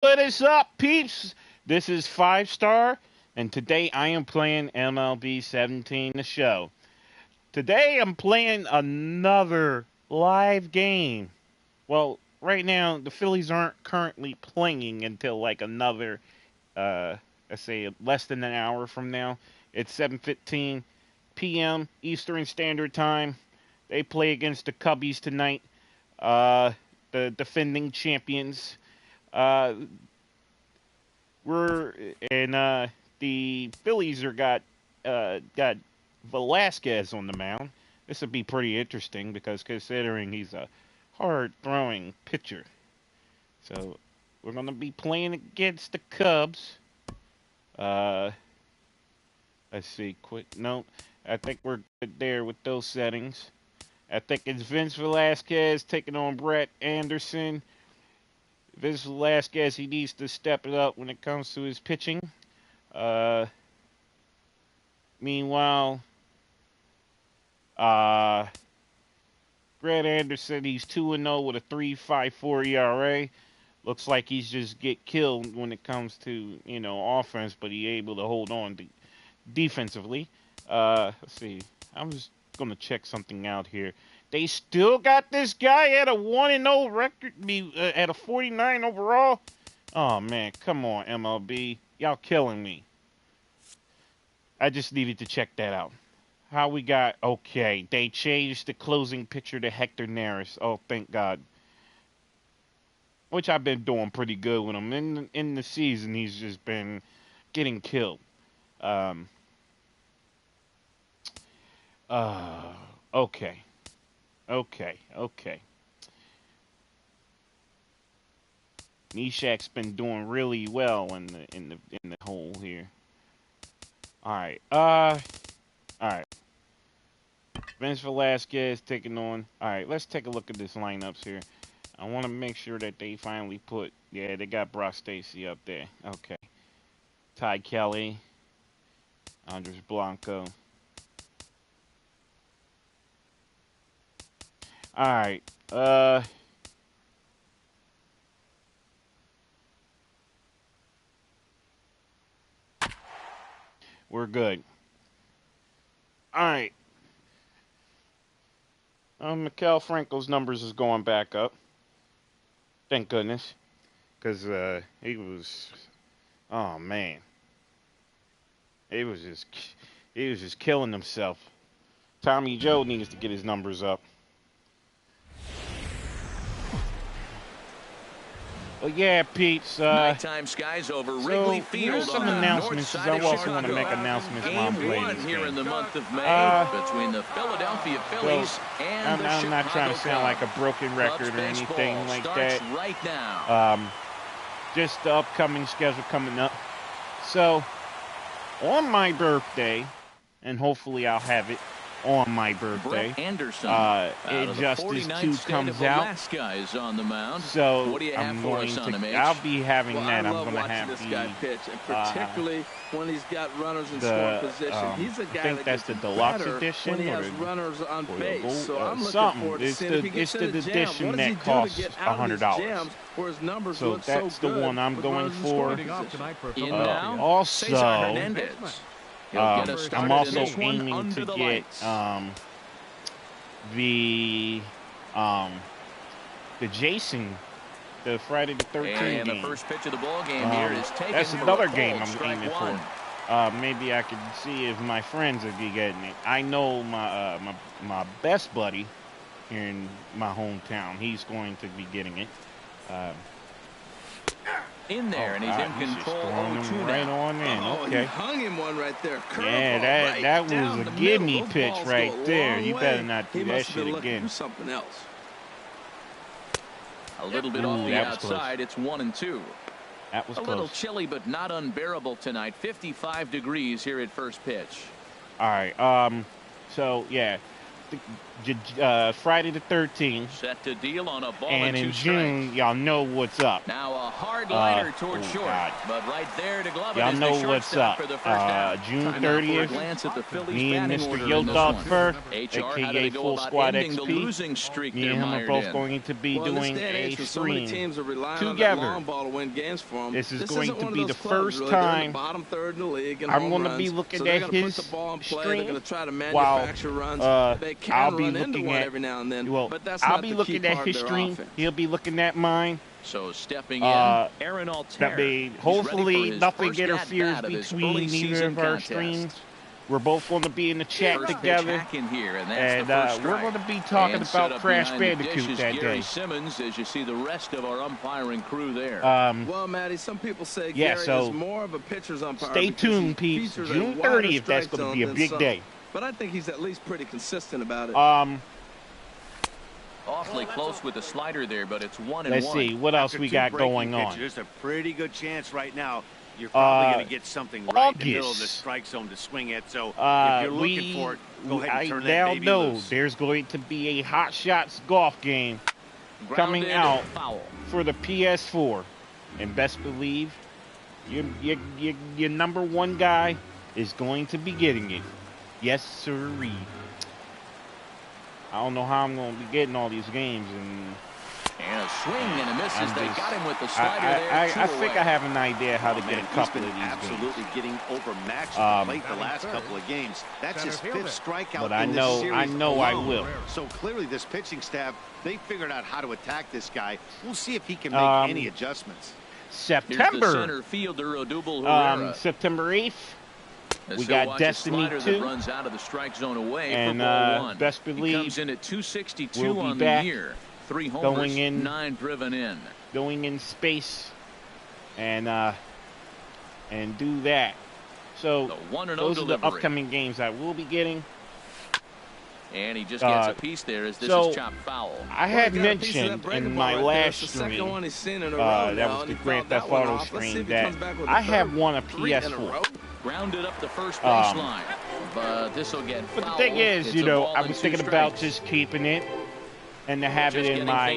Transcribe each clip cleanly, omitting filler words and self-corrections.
What is up, peeps? This is 5 Star, and today I am playing MLB 17 The Show. Today I'm playing another live game. Well, right now the Phillies aren't currently playing until like another, let's say less than an hour from now. It's 7:15 p.m. Eastern Standard Time. They play against the Cubbies tonight, the defending champions. Uh, we're and The Phillies are got Velasquez on the mound. This would be pretty interesting because considering he's a hard throwing pitcher. So we're gonna be playing against the Cubs. Uh, let's see, quick note. I think we're good there with those settings. I think it's Vince Velasquez taking on Brett Anderson. Vince Velasquez, he needs to step it up when it comes to his pitching. Uh, Meanwhile, uh, Brett Anderson, he's 2-0 with a 3.54 ERA. Looks like he's just get killed when it comes to, offense, but he able to hold on defensively. Let's see. I'm just going to check something out here. They still got this guy at a 1-0 record, at a 49 overall. Oh, man, come on, MLB. Y'all killing me. I just needed to check that out. How we got, okay, they changed the closing pitcher to Hector Neris. Oh, thank God. Which I've been doing pretty good with him. In the season, he's just been getting killed. Okay. Nishak's been doing really well in the hole here. Alright. Alright. Vince Velasquez taking on. Alright, let's take a look at this lineups here. I want to make sure that they finally put. Yeah, they got Brock Stacy up there. Okay. Ty Kelly. Andres Blanco. Alright. We're good. Alright. Mikael Franco's numbers is going back up. Thank goodness. Because he was... Oh, man. He was just killing himself. Tommy Joe needs to get his numbers up. Well, yeah, peeps. Nighttime skies over Wrigley Field. Here's some announcements. I also want to make announcements while I'm playing this here game. In the month of May between the Philadelphia Phillies and I'm not trying to sound like a broken record or anything like that. Right now. Just the upcoming schedule coming up. So, on my birthday, and hopefully I'll have it on my birthday. Injustice 2 comes out. Is on the mound. So what do you have I'm for going us to. on him, I'll be having that. I'm going to have this guy pitch, and particularly when he's got runners in scoring position. He's a guy I think that's the deluxe edition when he has runners on base. So I'm looking forward to seeing if he gets the edition that costs $100. Where his numbers so look that's so the one I'm going for. Also, I'm also aiming to get the Jason, the Friday the 13th and game. The first pitch of the ball game here is taken. That's another game I'm aiming for. Maybe I could see if my friends would be getting it. I know my best buddy here in my hometown. He's going to be getting it. In there, and he's in control. Him right on in. Okay. He hung him one right there. Yeah, that was a gimme pitch right there. You better not do that shit again. Something else. A little bit off the outside. It's 1-2. That was a little chilly, but not unbearable tonight. 55 degrees here at first pitch. All right. So yeah, Friday the 13th. Set to deal on a ball And in June, y'all know what's up. Now a hard liner towards short, God. but right there to glove it. Y'all is know the what's shortstop up. For the first down. June Time now for a 30th, glance at the Phillies me and batting Mr. order in Yo this Dog one. Fur, HR, how do aka they go Full about Squad ending the XP. losing streak Me they're and him are mired both in? going to be doing a so many stream teams are relying on that together. long ball to win games for them. This is This going isn't to one of be those the clubs, first really. They're in time the bottom third in the league in I'm home going to runs, be looking so they're at going to his put the ball in play. stream They're going to try to while manufacture runs. They can I'll be run into looking one at every now and then, but that's I'll not be the looking key at part his of their stream. offense. He'll be looking at mine. So stepping in, Aaron Altair. Hopefully nothing interferes between neither of our streams. We're both going to be in the chat together, in here, and we're going to be talking about Crash Bandicoot that Gary day. Simmons, as you see the rest of our umpiring crew there. Well, Matty, some people say Gary is more of a pitcher's umpire. Stay tuned, peeps. June 30th, that's going to be a big day. But I think he's at least pretty consistent about it. Awfully close with the slider there, but it's 1-1. Let's see what else we got going on. There's a pretty good chance right now you're probably going to get something right in the middle of the strike zone to swing at. So if you're looking for it, go ahead and turn that baby loose. There's going to be a Hot Shots golf game coming out for the PS4, and best believe your number one guy is going to be getting it. Yes, sirree. I don't know how I'm going to be getting all these games, and a swing and a misses. They got him with the slider there. I think I have an idea how to get a couple of these absolutely games. getting overmatched at the plate the last couple of games. That's his fifth strikeout but in this series. I know alone. I will. So clearly this pitching staff, they figured out how to attack this guy. We'll see if he can make any adjustments. September. Center fielder, Odubel September 8th. We got Destiny 2, runs out of the strike zone away and for ball one. best believe he comes in at 262 we'll on back the year. 3 homers, 9 driven in. Going in space, and do that. So those are the upcoming games I will be getting. And he just gets a piece there as this is chopped foul. I had mentioned in my last stream, that was the Grand Theft Auto stream, that I have won a PS4. Grounded up the first baseline, but this will get fouled. But the thing is, I was thinking about just keeping it and to have it in my,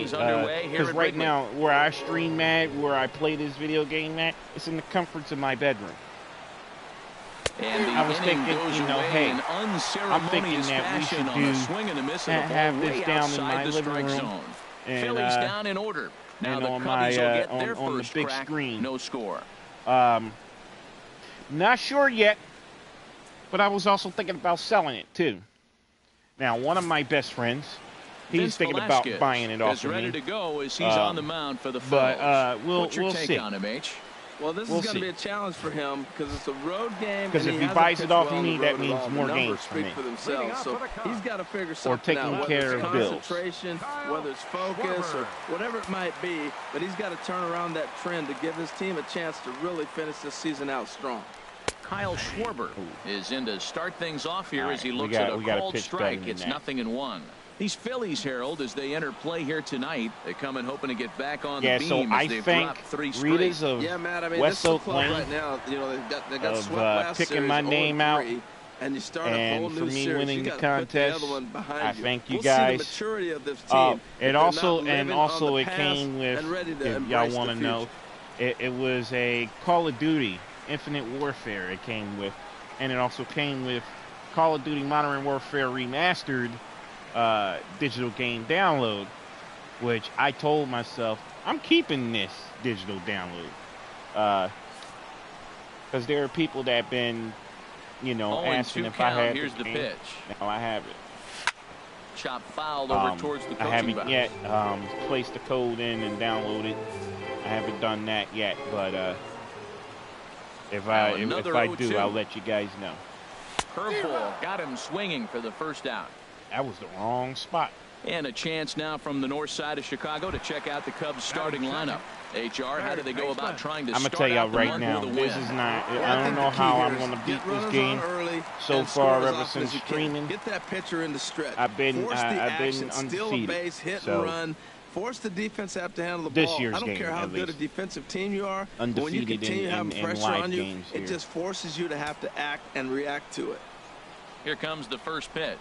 because right now where I stream at, where I play this video game at, it's in the comforts of my bedroom. And I was thinking, hey, I'm thinking that we should have this down in my living room and Phillies down in order. Now and the on Cubbies will get my their on the first big crack, screen. no score. Not sure yet, but I was also thinking about selling it too. Now, one of my best friends, he's thinking about buying it off of me. Ready to go as he's on the mound for the Phillies. But we'll see. On him, H? Well, this is going to be a challenge for him because it's a road game. Because if he buys it off of me, that means more games for me. So he's got to figure something out. Or taking care of bills. Concentration, whether it's focus or whatever it might be, but he's got to turn around that trend to give his team a chance to really finish this season out strong. Kyle Schwarber is in to start things off here as he looks at a called strike. It's 0-1. These Phillies, Harold, as they enter play here tonight, they come in hoping to get back on the beam as they've dropped 3 straight. Readers of Matt, I mean, West Oak Lane right now, they got swept last picking series, my name out, and you start a whole new for me series. winning the contest. I thank you guys. See the maturity of this team. It came with, if y'all want to know, it was a Call of Duty Infinite Warfare. It came with, and it also came with Call of Duty Modern Warfare Remastered. Digital game download, which I told myself I'm keeping this digital download because there are people that have been asking if I had here's the pitch. Now I have it. Chop fouled over towards the coaching I haven't box. yet placed the code in and downloaded. I haven't done that yet, but if I do, I'll let you guys know. Curveball got him swinging for the first out. That was the wrong spot. And a chance now from the north side of Chicago to check out the Cubs starting lineup. HR, how do they go about trying to I'm going to tell y'all right now, this is not, I don't know how I'm going to beat this game so far ever since streaming. Get that pitcher in the stretch. I've been undefeated. Base, hit so, and run. Force the defense to have to handle the this ball. year's I don't game, care how good a defensive team you are. Undefeated when you continue having pressure on you, games it just forces you to have to act and react to it. Here comes the first pitch.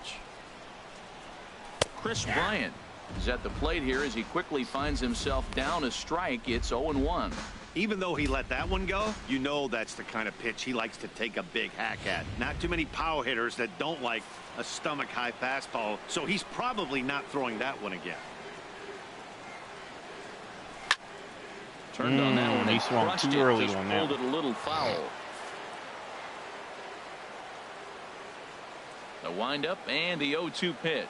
Chris Bryant is at the plate here as he quickly finds himself down a strike. It's 0-1. Even though he let that one go, you know that's the kind of pitch he likes to take a big hack at. Not too many power hitters that don't like a stomach-high fastball, so he's probably not throwing that one again. Turned on that one. He swung too early on that. Pulled it a little foul. The windup and the 0-2 pitch.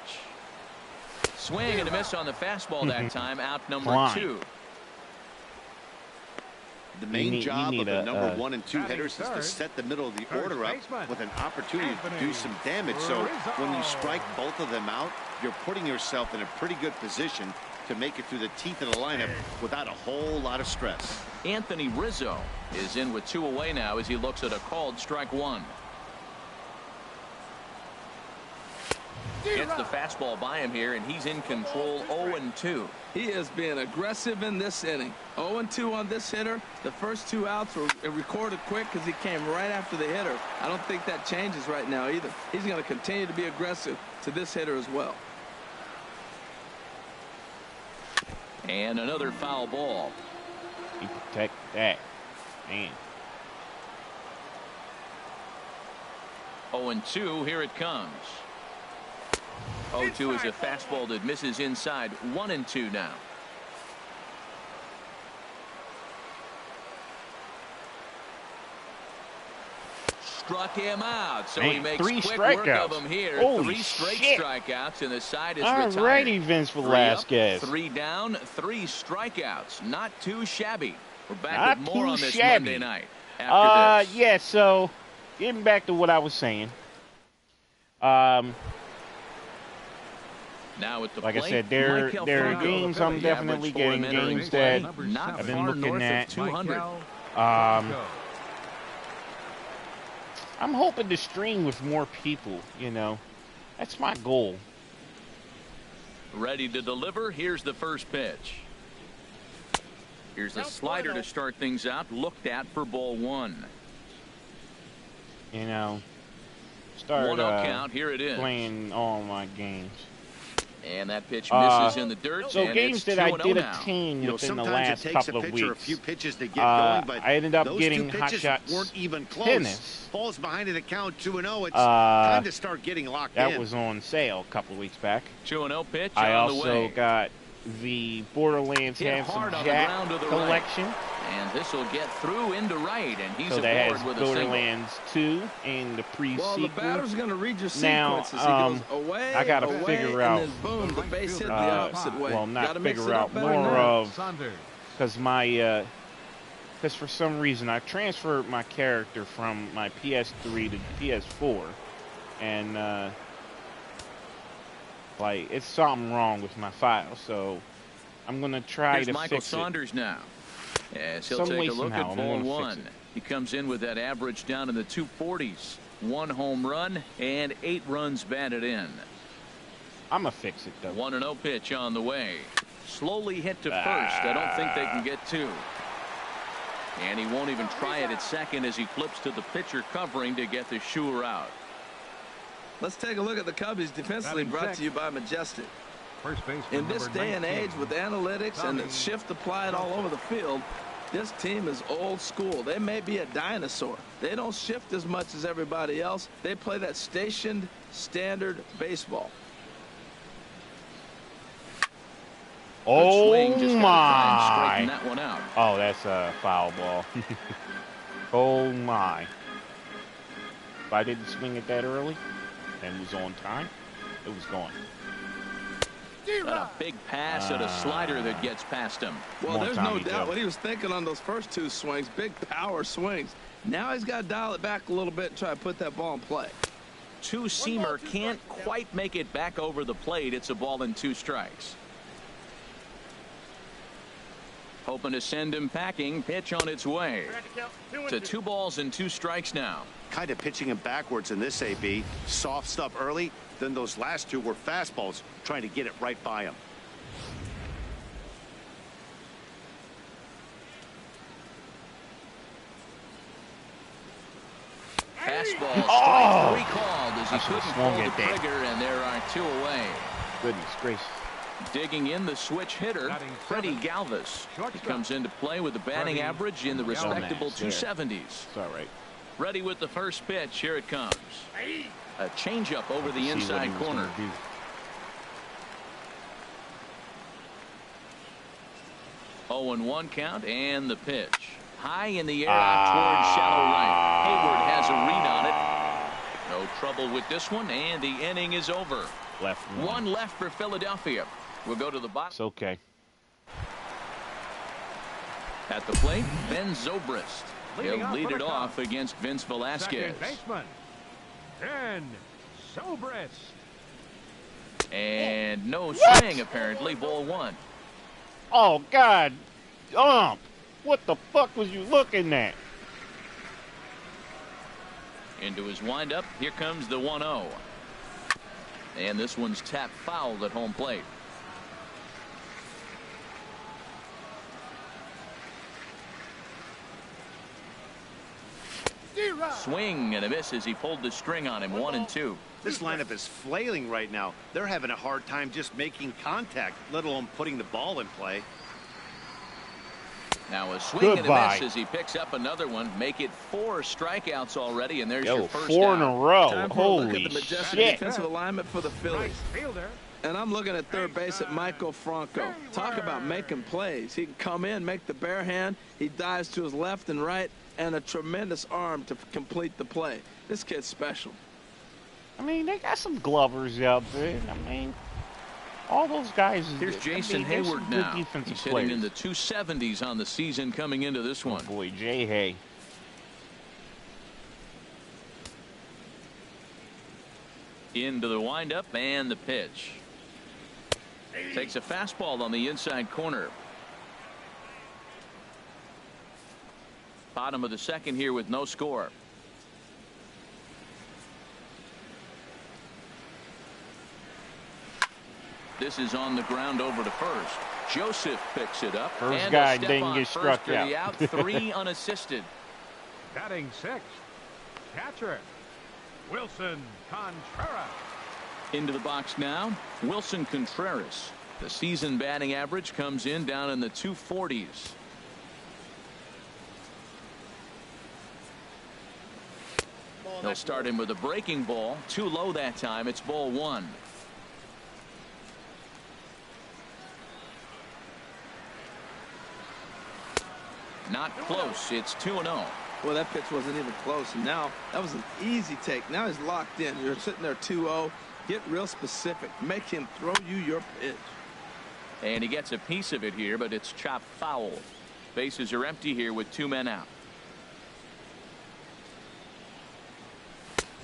Swing and a miss on the fastball that time. Out number 2. The main job of the number 1 and 2 hitters is to set the middle of the order up with an opportunity to do some damage. So when you strike both of them out, you're putting yourself in a pretty good position to make it through the teeth of the lineup without a whole lot of stress. Anthony Rizzo is in with 2 away now as he looks at a called strike 1. Gets the fastball by him here, and he's in control. 0-2. He is being aggressive in this inning. 0-2 on this hitter. The first 2 outs were recorded quick because he came right after the hitter. I don't think that changes right now either. He's going to continue to be aggressive to this hitter as well. And another foul ball. He protect that. Man. 0-2. Here it comes. 0-2 is a fastball that misses inside. 1-2 now. Struck him out, so he makes quick work of him here. Holy 3 straight strikeouts, and the side is retired. Alrighty, Vince Velasquez. 3 down, 3 strikeouts. Not too shabby. We're back with more on this Monday night. After this. Yeah. So, getting back to what I was saying. Now at the like plate, I said, there are games I'm definitely getting, games that I've been looking at. 200. I'm hoping to stream with more people, you know. That's my goal. Ready to deliver. Here's the first pitch. Here's a slider to start things out. Looked at for ball 1. You know, start 1-0 count. Here it is. Playing all my games. And that pitch misses in the dirt. So games that I did attain within the last couple of weeks. A few pitches to get going, but I ended up getting Hot Shots weren't even close. Tennis. Falls behind in the count 2-0. It's time to start getting locked in. That was on sale a couple of weeks back. 2-0 pitch I on the also way. got the Borderlands Handsome Jack collection. Right. And this will get through into right, and he's so that has with Borderlands 2 and the pre-sequel. Well, the batter's going to read your sequences. Now, he goes away, I got to figure out. And then boom, the base hit the opposite way. Well, not gotta figure out more of, because my, because for some reason I transferred my character from my PS3 to PS4, and like it's something wrong with my file, so I'm gonna try Here's to Michael fix Saunders it. now. As he'll Some take way, a look somehow, at ball 1. He comes in with that average down in the 240s. 1 home run and 8 runs batted in. I'm gonna fix it though. 1-0 pitch on the way. Slowly hit to first. I don't think they can get 2. And he won't even try it at second as he flips to the pitcher covering to get the Schuer out. Let's take a look at the Cubbies defensively, brought to you by Majestic. In this day and age with analytics and the shift applied all over the field, this team is old school. They may be a dinosaur. They don't shift as much as everybody else. They play that stationed standard baseball. Oh my! That one out. Oh, that's a foul ball. Oh my! If I didn't swing it that early and was on time, it was gone. A big pass at a slider that gets past him. Well, there's no doubt what he was thinking on those first 2 swings. Big power swings. Now he's got to dial it back a little bit and try to put that ball in play. 2-seamer can't quite make it back over the plate. It's a ball and 2 strikes. Hoping to send him packing. Pitch on its way. To 2 balls and 2 strikes now. Kind of pitching him backwards in this AB. Soft stuff early. Then those last 2 were fastballs, trying to get it right by him. Fastball, strike 3 called as he couldn't pull the trigger, and there are 2 away. Goodness gracious. Digging in the switch hitter, Freddie Galvis. He comes into play with a batting average in the respectable 270s. It's all right. Ready with the first pitch. Here it comes. A changeup over the inside corner. 0-1 count, and the pitch. High in the air out towards shallow right. Hayward has a read on it. No trouble with this one, and the inning is over. One left for Philadelphia. We'll go to the bottom. It's okay. At the plate, Ben Zobrist. He'll lead it off against Vince Velasquez. Ben Zobrist. And no swing, apparently. Ball one. Oh, God. What the fuck was you looking at? Into his windup. Here comes the 1-0. And this one's tapped foul at home plate. Swing and a miss as he pulled the string on him. 1-2. This lineup is flailing right now. They're having a hard time just making contact, let alone putting the ball in play. Now a swing and a miss as he picks up another one. Make it 4 strikeouts already, and there's your first 4 in a row. Time for Holy a look at the majestic shit. defensive alignment for the Phillies. And I'm looking at third base at Michael Franco. Talk about making plays. He can come in, make the bare hand. He dives to his left and right, and a tremendous arm to complete the play. This kid's special. I mean, they got some glovers out there. I mean, all those guys. Here's Jason Hayward now. He's hitting in the 270s on the season coming into this one. Oh boy, Jay Hay. Into the windup and the pitch. Takes a fastball on the inside corner. Bottom of the second here with no score. This is on the ground over to first. Joseph picks it up. First and guy a step didn't on get first struck for out. the out. 3 unassisted. Batting sixth, catcher Wilson Contreras. Into the box now, Wilson Contreras. The season batting average comes in down in the 240s. They'll start him with a breaking ball. Too low that time. It's ball one. Not close. It's 2-0. Well, that pitch wasn't even close. And now that was an easy take. Now he's locked in. You're sitting there 2-0. Get real specific. Make him throw you your pitch. And he gets a piece of it here, but it's chopped foul. Bases are empty here with 2 men out.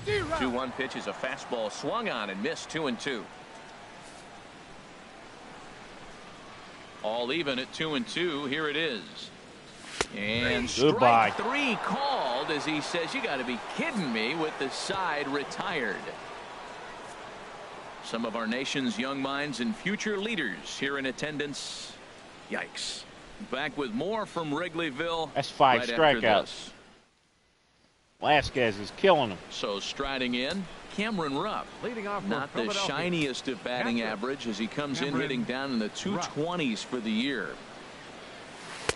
2-1 pitch is a fastball swung on and missed. 2-2. All even at 2-2. Here it is. And strike 3 called as he says, you got to be kidding me, with the side retired. Some of our nation's young minds and future leaders here in attendance. Yikes. Back with more from Wrigleyville. That's 5 strikeouts. Velasquez is killing him. So striding in, Cameron Rupp. Leading off not the shiniest of batting average as he comes in hitting down in the 220s for the year.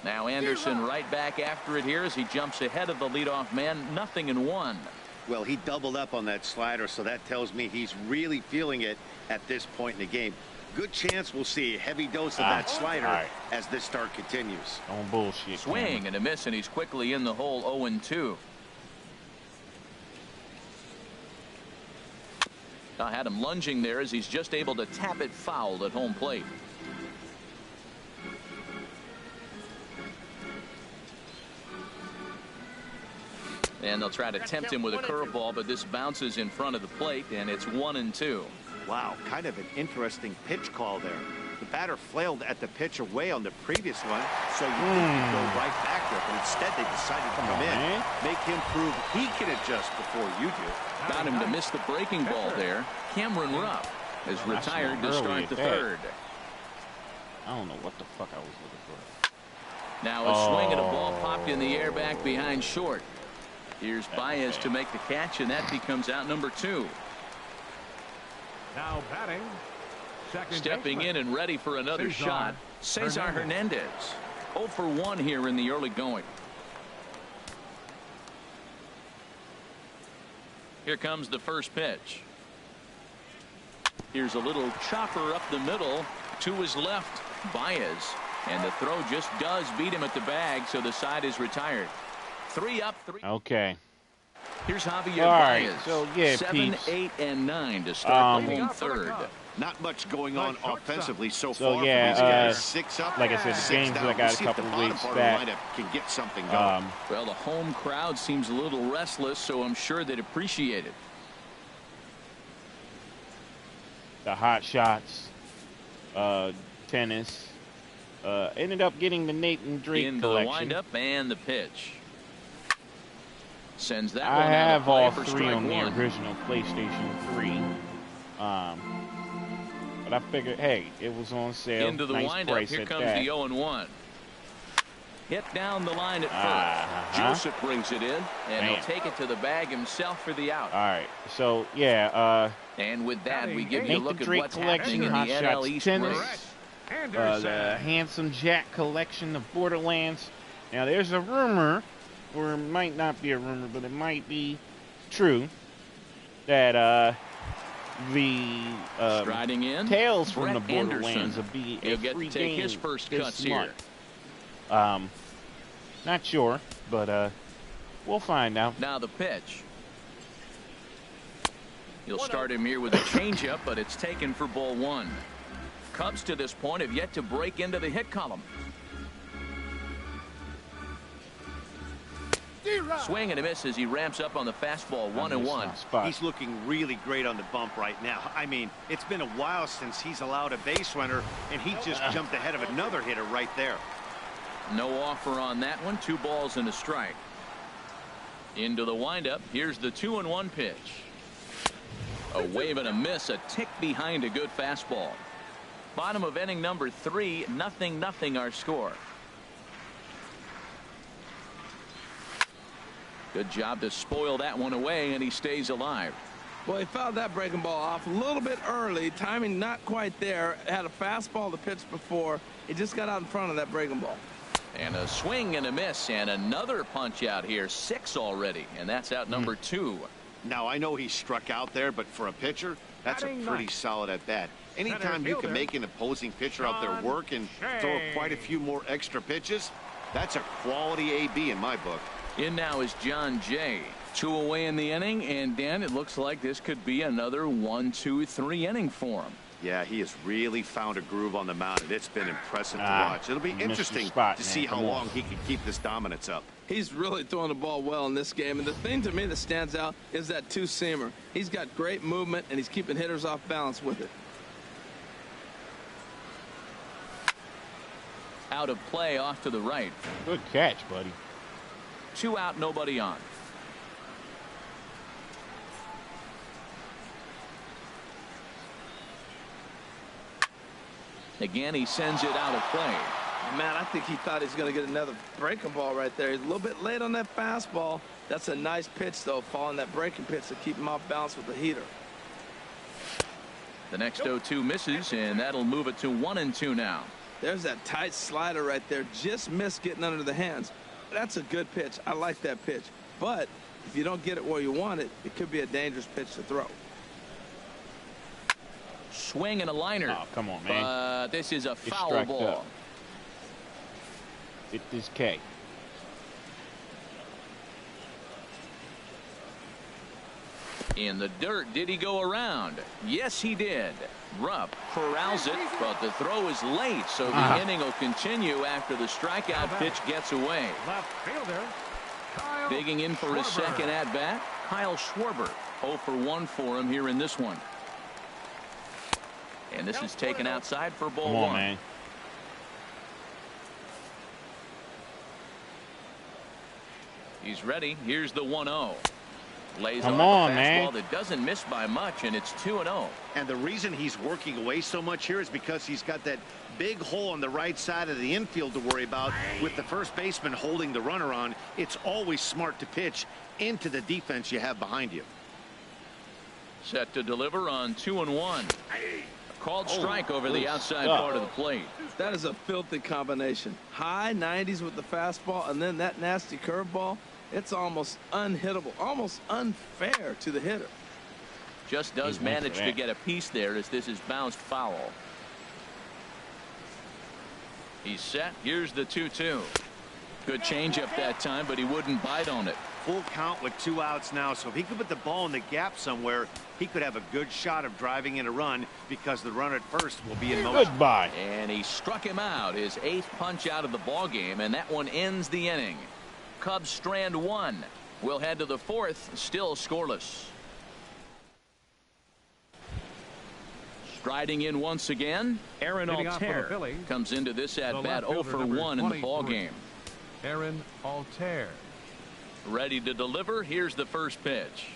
Now Anderson right back after it here as he jumps ahead of the leadoff man. 0-1. Well, he doubled up on that slider, so that tells me he's really feeling it at this point in the game. Good chance we'll see a heavy dose of that slider as this start continues. Don't bullshit. Swing and a miss, and he's quickly in the hole. 0-2. I had him lunging there as he's just able to tap it foul at home plate. And they'll try to tempt him with a curveball, but this bounces in front of the plate, and it's 1-2. Wow, kind of an interesting pitch call there. The batter flailed at the pitch away on the previous one, so you think he'd go right back there, but instead they decided to come in, make him prove he can adjust before you do. Got him to miss the breaking ball there. Cameron Rupp is retired to start the third. I don't know what the fuck I was looking for. Now a swing and a ball popped in the air back behind short. Here's Baez to make the catch, and that becomes out number 2. Now batting Stepping in and ready for another shot, Cesar Hernandez. 0 for 1 here in the early going. Here comes the first pitch. Here's a little chopper up the middle to his left. Baez, and the throw just does beat him at the bag, so the side is retired. 3 up, 3. Okay. Here's Javier Baez. Baez. So yeah, 7, 8, and 9 to start the home third. Not much going on offensively so So far. Yeah, 6 up. like I said, the games that I got a couple of weeks back can get something going. Well, the home crowd seems a little restless, so I'm sure they'd appreciate it. The hot shots, tennis, ended up getting the Nathan Drake into collection. The windup and the pitch. Sends that I one out have of play all for 3 on one. the original PlayStation 3. But I figured, hey, it was on sale. Into the nice windup. price Here at comes that. the 0-1. Hit down the line at first. Joseph brings it in, and he'll take it to the bag himself for the out. All right. So, yeah. And with that, we give you a Nathan look at Drake what's collection, happening in Hot the Shots NL East tennis, race. the Handsome Jack collection of Borderlands. Now, there's a rumor, or it might not be a rumor, but it might be true, that the striding in, Tales from Brett the Borderlands Anderson. will be He'll a get free to take game his first this cuts month. here. Not sure, but we'll find out. Now the pitch. You'll start him here with a changeup, but it's taken for ball 1. Cubs to this point have yet to break into the hit column. Swing and a miss as he ramps up on the fastball. 1-1. He's looking really great on the bump right now. I mean, it's been a while since he's allowed a base runner, and he just jumped ahead of another hitter right there. No offer on that one. 2 balls and a strike. Into the windup. Here's the 2-1 pitch. A wave and a miss, a tick behind a good fastball. Bottom of inning number 3, 0-0 our score. Good job to spoil that one away, and he stays alive. Well, he fouled that breaking ball off a little bit early. Timing not quite there. Had a fastball to pitch before. He just got out in front of that breaking ball. And a swing and a miss, and another punch out here. 6 already, and that's out number 2. Now, I know he struck out there, but for a pitcher, that's a pretty solid at bat. Anytime you can make an opposing pitcher out there work and throw quite a few more extra pitches, that's a quality AB in my book. In now is John Jay. 2 away in the inning, and Dan, it looks like this could be another 1, 2, 3 inning for him. Yeah, he has really found a groove on the mound, and it's been impressive to watch. It'll be interesting to see how long he can keep this dominance up. He's really throwing the ball well in this game, and the thing to me that stands out is that 2-seamer. He's got great movement, and he's keeping hitters off balance with it. Out of play off to the right. Good catch, buddy. 2 out, nobody on. Again, he sends it out of play. Man, I think he thought he was going to get another breaking ball right there. He's a little bit late on that fastball. That's a nice pitch, though, following that breaking pitch to keep him off balance with the heater. The next 0-2 misses, and that'll move it to 1-2 now. There's that tight slider right there. Just missed getting under the hands. That's a good pitch. I like that pitch. But if you don't get it where you want it, it could be a dangerous pitch to throw. Swing and a liner. Oh, come on, man. But this is a foul ball. Up. It is K. In the dirt, did he go around? Yes, he did. Rupp corrals it, but the throw is late, so the inning will continue after the strikeout pitch gets away. Left fielder, Kyle Digging in for his second at-bat, Kyle Schwarber. 0 for 1 for him here in this one. And this is taken outside for ball 1. Man. He's ready. Here's the 1-0. Lays Come off on, a fastball man. that doesn't miss by much, and it's 2-0. And the reason he's working away so much here is because he's got that big hole on the right side of the infield to worry about. With the first baseman holding the runner on, it's always smart to pitch into the defense you have behind you. Set to deliver on 2-1. Called strike over the outside part of the plate. That is a filthy combination. High 90s with the fastball and then that nasty curveball. It's almost unhittable, almost unfair to the hitter. Just does manage to get a piece there as this is bounced foul. He's set. Here's the 2-2. Good changeup that time, but he wouldn't bite on it. Full count with 2 outs now, so if he could put the ball in the gap somewhere, he could have a good shot of driving in a run because the runner at first will be in motion. Goodbye. And he struck him out, his 8th punch out of the ball game, and that one ends the inning. Cubs strand 1. We'll head to the 4th, still scoreless. Striding in once again, Aaron Altair comes into this at bat 0 for 1 in the ball game. Aaron Altair. Ready to deliver. Here's the first pitch.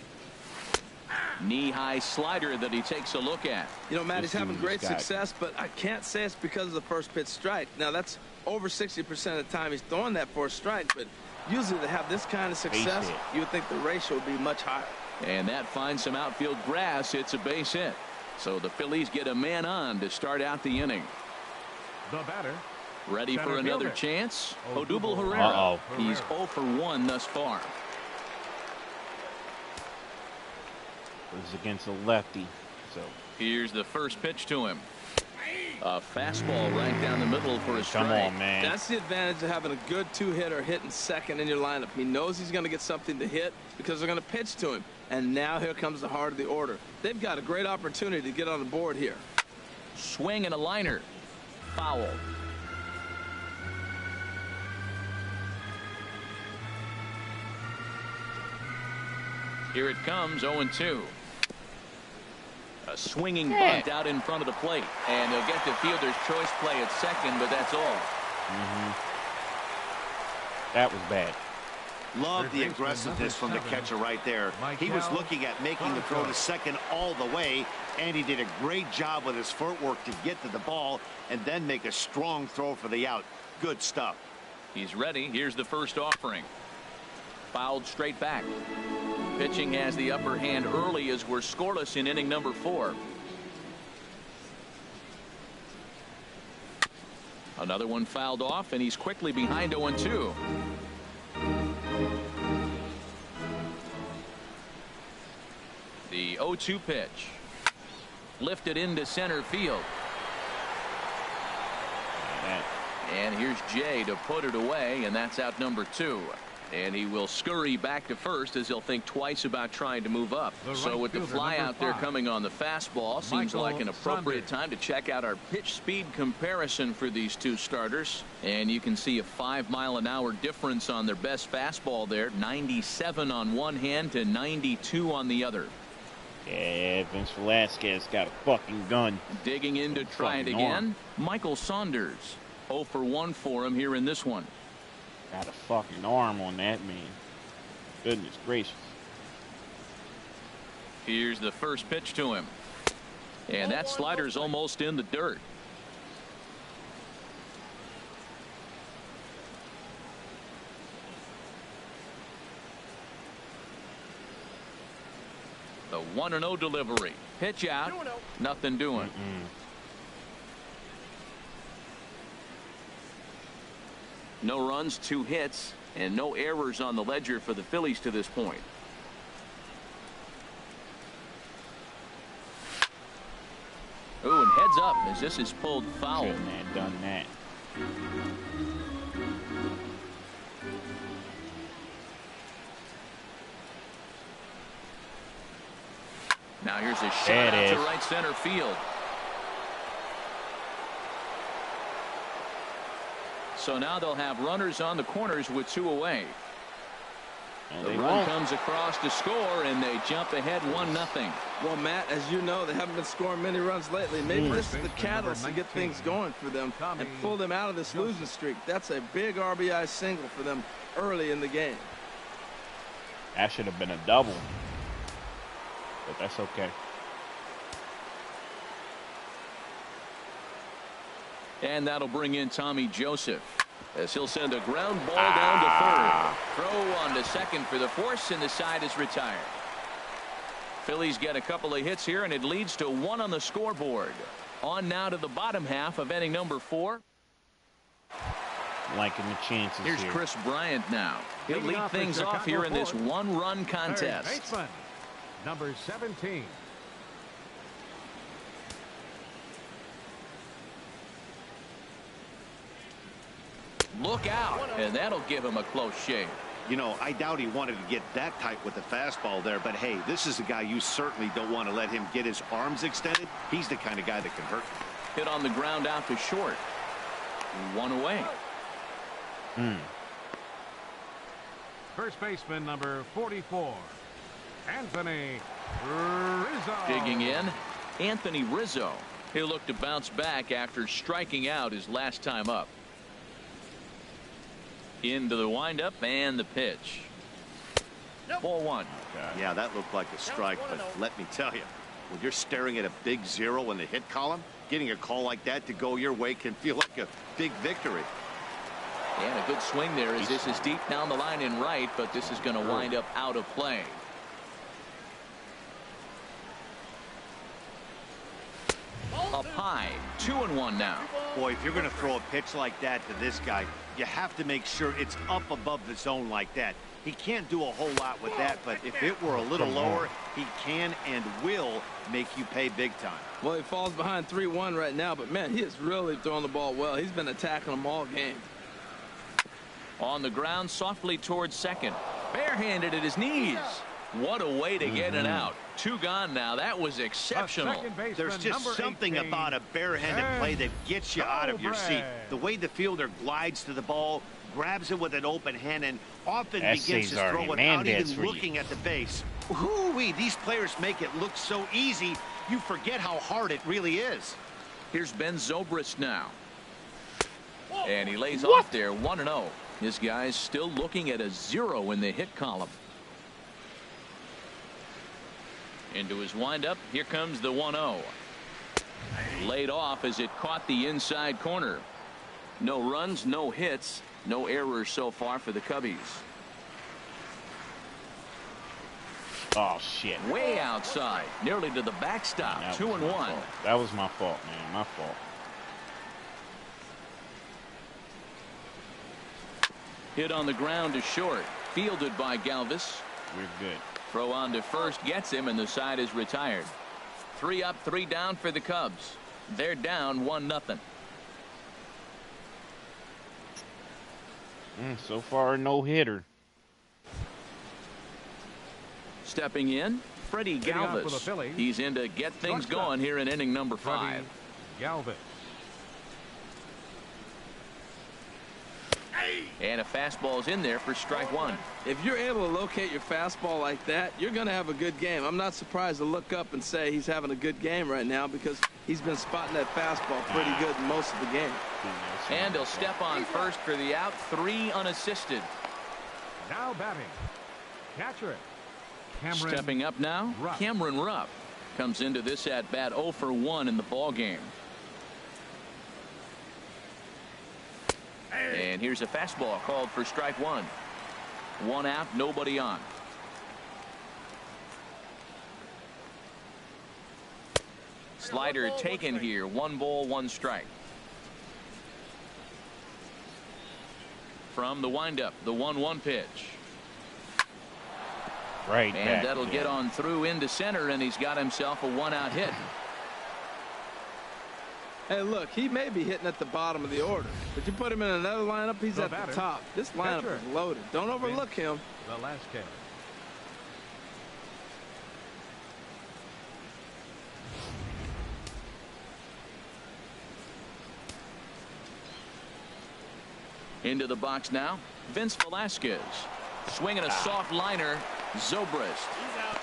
Knee-high slider that he takes a look at. You know, Matt, he's having great success, but I can't say it's because of the first pitch strike. Now, that's over 60% of the time he's throwing that for a strike, but usually to have this kind of success, you would think the ratio would be much higher. And that finds some outfield grass. It's a base hit. So the Phillies get a man on to start out the inning. The batter. Ready for another chance. Odubel Herrera. He's 0 for 1 thus far. This is against a lefty. So here's the first pitch to him. A fastball right down the middle for a strike. Come on, man. That's the advantage of having a good 2-hitter hitting second in your lineup. He knows he's going to get something to hit because they're going to pitch to him. And now here comes the heart of the order. They've got a great opportunity to get on the board here. Swing and a liner. Foul. Here it comes, 0-2. A swinging bunt out in front of the plate. And they'll get the fielder's choice play at second, but that's all. That was bad. Love the aggressiveness from the catcher right there. He was looking at making the throw to second all the way, and he did a great job with his footwork to get to the ball and then make a strong throw for the out. Good stuff. He's ready. Here's the first offering. Fouled straight back. Pitching has the upper hand early as we're scoreless in inning number 4. Another one fouled off, and he's quickly behind 0-2. The 0-2 pitch. Lifted into center field. And here's Jay to put it away, and that's out number 2. And he will scurry back to first as he'll think twice about trying to move up. So with the fly out there coming on the fastball, seems like an appropriate time to check out our pitch speed comparison for these two starters. And you can see a 5-mile-an-hour difference on their best fastball there. 97 on one hand to 92 on the other. Yeah, Vince Velasquez got a fucking gun. Digging in to try it again. Michael Saunders. 0 for 1 for him here in this one. Got a fucking arm on that man. Goodness gracious. Here's the first pitch to him. And that slider's almost in the dirt. The 1-0 delivery. Pitch out. Nothing doing. No runs, 2 hits, and no errors on the ledger for the Phillies to this point. Ooh, and heads up as this is pulled foul. Shouldn't have done that. Now here's a shot out to right center field. So now they'll have runners on the corners with 2 away. The run comes across to score, and they jump ahead 1-0. Well, Matt, as you know, they haven't been scoring many runs lately. Maybe this is the catalyst to get things going for them and pull them out of this losing streak. That's a big RBI single for them early in the game. That should have been a double, but that's okay. And that'll bring in Tommy Joseph as he'll send a ground ball down to third. Throw on to second for the force, and the side is retired. Phillies get a couple of hits here, and it leads to 1 on the scoreboard. On now to the bottom half of inning number 4. Liking the chances Here's here. Chris Bryant now. He'll lead things off here in this one-run contest. Baseman, number 17. Look out, and that'll give him a close shave. You know, I doubt he wanted to get that tight with the fastball there, but hey, this is a guy you certainly don't want to let him get his arms extended. He's the kind of guy that can hurt you. Hit on the ground out to short. 1 away. First baseman, number 44, Anthony Rizzo. Digging in, Anthony Rizzo. He'll look to bounce back after striking out his last time up. Into the windup and the pitch. Ball 1. Yeah, that looked like a strike, but let me tell you, when you're staring at a big 0 in the hit column, getting a call like that to go your way can feel like a big victory. And a good swing there as this is deep down the line in right, but this is going to wind up out of play. Up high, 2-1 now. Boy, if you're going to throw a pitch like that to this guy, you have to make sure it's up above the zone like that. He can't do a whole lot with that, but if it were a little lower, he can and will make you pay big time. Well, he falls behind 3-1 right now, but man, he is really throwing the ball well. He's been attacking them all game. On the ground, softly towards second. Barehanded at his knees. What a way to get it out. 2 gone now. That was exceptional. There's just something about a barehanded play that gets you out of your seat. The way the fielder glides to the ball, grabs it with an open hand, and often begins to throw without even looking at the base. Whoo-wee, these players make it look so easy, you forget how hard it really is. Here's Ben Zobrist now. And he lays off there, 1-0. This guy's still looking at a 0 in the hit column. Into his windup. Here comes the 1-0. Laid off as it caught the inside corner. No runs, no hits, no errors so far for the Cubbies. Oh, shit. Way outside, nearly to the backstop. 2-1. That was my fault, man. My fault. Hit on the ground to short. Fielded by Galvis. We're good. Throw on to first gets him, and the side is retired. 3 up, 3 down for the Cubs. They're down 1-0. So far, no hitter. Stepping in, Freddie Galvis. He's in to get things going here in inning number 5. Galvis. And a fastball's in there for strike 1. If you're able to locate your fastball like that, you're going to have a good game. I'm not surprised to look up and say he's having a good game right now because he's been spotting that fastball pretty good most of the game. And he'll step on first for the out. 3 unassisted. Now batting. Catcher. Stepping up now, Cameron Rupp comes into this at bat 0 for 1 in the ball game. And here's a fastball called for strike 1. 1 out, nobody on. Slider taken here. 1 ball, 1 strike. From the windup, the 1-1 pitch. Right. And that'll get on through into center, and he's got himself a 1-out hit. Hey, look, he may be hitting at the bottom of the order, but you put him in another lineup, he's at the top. This lineup is loaded. Don't overlook him. Velasquez. Into the box now, Vince Velasquez. Swinging a soft liner, Zobrist.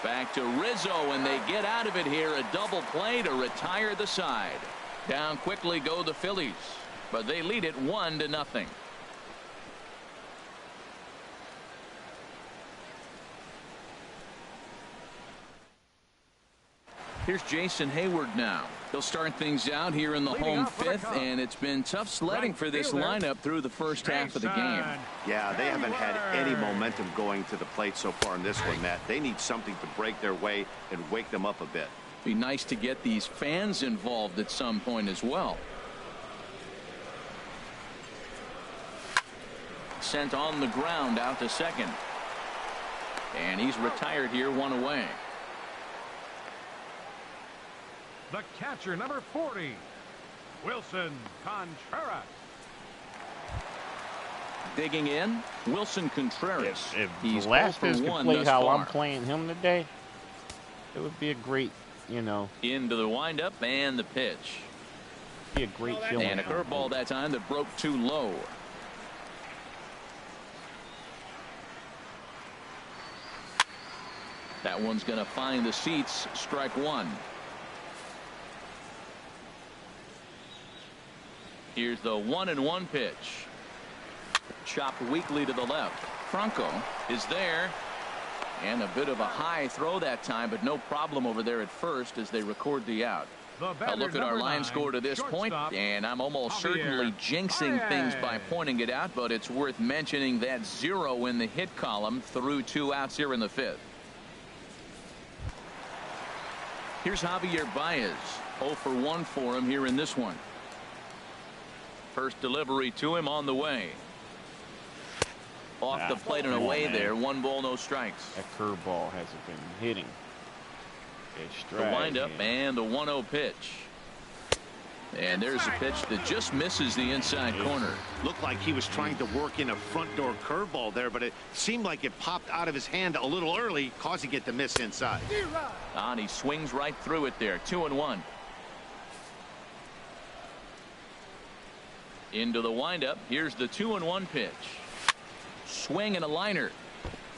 Back to Rizzo, and they get out of it here. A double play to retire the side. Down quickly go the Phillies, but they lead it 1-0. Here's Jason Hayward now. He'll start things out here in the home 5th, and it's been tough sledding for this lineup through the first half of the game. Yeah, they haven't had any momentum going to the plate so far in this one, Matt. They need something to break their way and wake them up a bit. Be nice to get these fans involved at some point as well. Sent on the ground out to second. And he's retired here, 1 away. The catcher, number 40, Wilson Contreras. Digging in, Wilson Contreras. If he's Velasquez could play how far. I'm playing him today, it would be a great, Into the windup and the pitch. Be a great feeling. And a curveball that time that broke too low. That one's going to find the seats. Strike one. Here's the 1-1 pitch. Chopped weakly to the left. Franco is there. And a bit of a high throw that time, but no problem over there at first as they record the out. A look at our line score to this point, and I'm almost certainly jinxing things by pointing it out, but it's worth mentioning that 0 in the hit column through 2 outs here in the 5th. Here's Javier Baez. 0 for 1 for him here in this one. First delivery to him on the way. Off the plate and away there. 1 ball, no strikes. That curveball hasn't been hitting. The windup and the 1-0 pitch. And there's a pitch that just misses the inside corner. Looked like he was trying to work in a front door curveball there, but it seemed like it popped out of his hand a little early, causing it to miss inside. And he swings right through it there. 2-1. Into the windup. Here's the 2-1 pitch. Swing and a liner.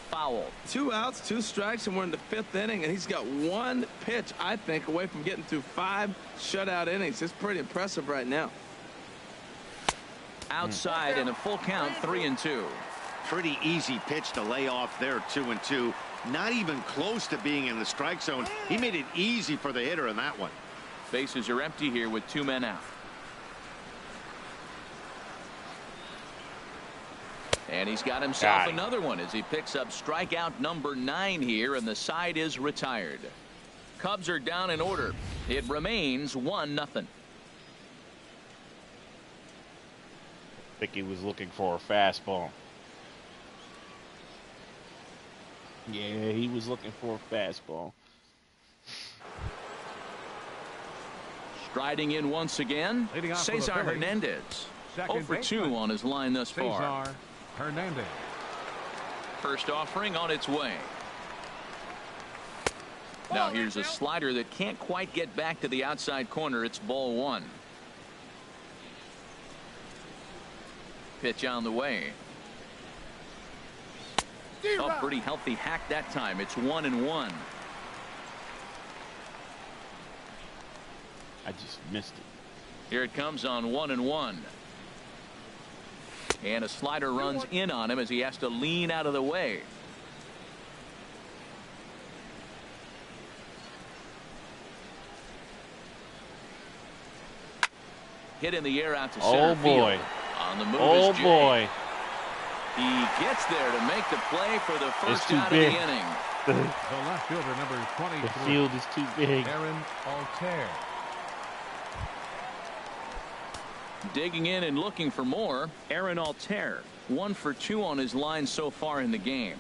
Foul. 2 outs, 2 strikes, and we're in the 5th inning, and he's got 1 pitch, I think, away from getting through 5 shutout innings. It's pretty impressive right now. Outside and a full count. 3-2. Pretty easy pitch to lay off there. 2-2. Not even close to being in the strike zone. He made it easy for the hitter in that one. Bases are empty here with 2 men out. And he's got himself another one as he picks up strikeout number 9 here, and the side is retired. Cubs are down in order. It remains 1-0. I think he was looking for a fastball. Yeah, he was looking for a fastball. Striding in once again, Cesar Hernandez. 0 for 2 on his line thus far. Hernandez. First offering on its way. Now here's a slider that can't quite get back to the outside corner. It's ball 1. Pitch on the way. Oh, pretty healthy hack that time. It's 1-1. I just missed it. Here it comes on 1-1. And a slider runs in on him as he has to lean out of the way. Hit in the air out to center field. On the move is Jay. Boy. He gets there to make the play for the first out of the inning. The left fielder, number 23. The field is too big. Aaron Altair. Digging in and looking for more. Aaron Altair. 1 for 2 on his line so far in the game.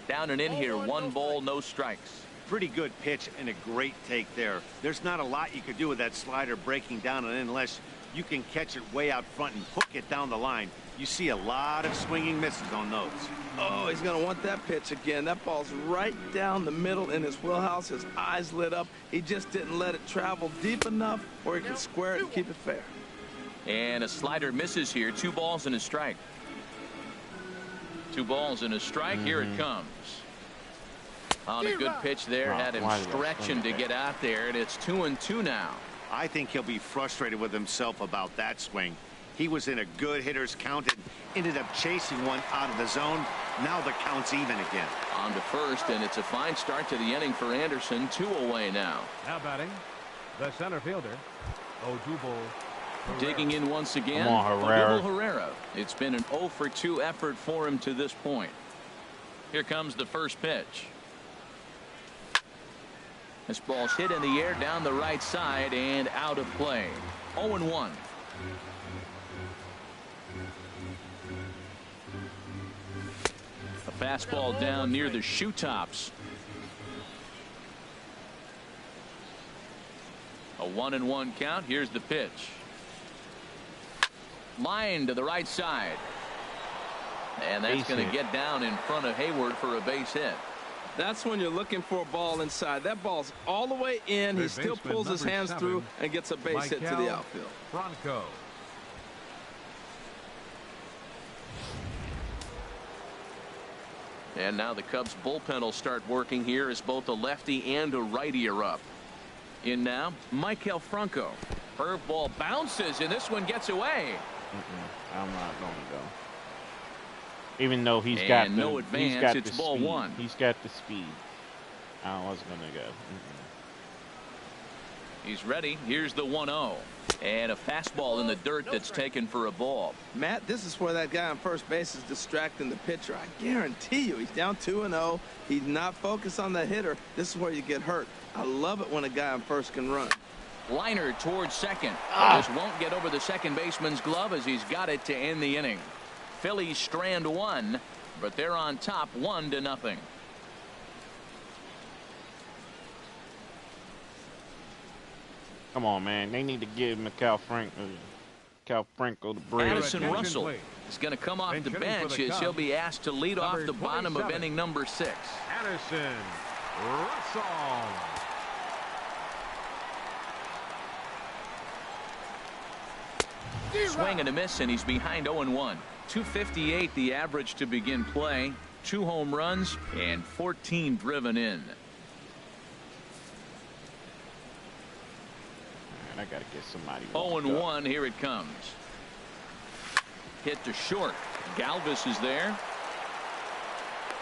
Down and in here. 1 ball, no strikes. Pretty good pitch and a great take there. There's not a lot you could do with that slider breaking down and in unless you can catch it way out front and hook it down the line. You see a lot of swinging misses on those. Oh, he's going to want that pitch again. That ball's right down the middle in his wheelhouse. His eyes lit up. He just didn't let it travel deep enough where he could square it and keep it fair. And a slider misses here. 2 balls and a strike. 2 balls and a strike. Here it comes. On a good pitch there. Had him stretching to get out there, and it's 2-2 now. I think he'll be frustrated with himself about that swing. He was in a good hitter's count and ended up chasing one out of the zone. Now the count's even again. On to first, and it's a fine start to the inning for Anderson. 2 away now. Now batting, the center fielder, Odubel Herrera. Digging in once again, Odubel Herrera. It's been an 0 for 2 effort for him to this point. Here comes the first pitch. This ball's hit in the air down the right side and out of play. 0-1. A fastball down near the shoe tops. A 1-1 count. Here's the pitch. Line to the right side. And that's going to get down in front of Hayward for a base hit. That's when you're looking for a ball inside. That ball's all the way in. He still pulls his hands through and gets a base hit to the outfield. Franco. And now the Cubs bullpen will start working here as both a lefty and a righty are up. In now, Maikel Franco. Curveball bounces, and this one gets away. I'm not going to go. Even though he's got the ball speed. one. He's got the speed. I wasn't going to go. He's ready. Here's the 1-0. And a fastball in the dirt that's taken for a ball. Matt, this is where that guy on first base is distracting the pitcher. I guarantee you he's down 2-0. He's not focused on the hitter. This is where you get hurt. I love it when a guy on first can run. Liner towards second. This won't get over the second baseman's glove as he's got it to end the inning. Phillies strand one, but they're on top 1-0. Come on, man. They need to give Maikel Franco the break. Addison Russell is going to come off the bench as he'll be asked to lead off the bottom of inning number 6. Addison Russell. Swing and a miss, and he's behind 0-1. 258 the average to begin play. 2 home runs and 14 driven in. Man, I gotta get somebody. 0-1. Here it comes. Hit to short. Galvis is there.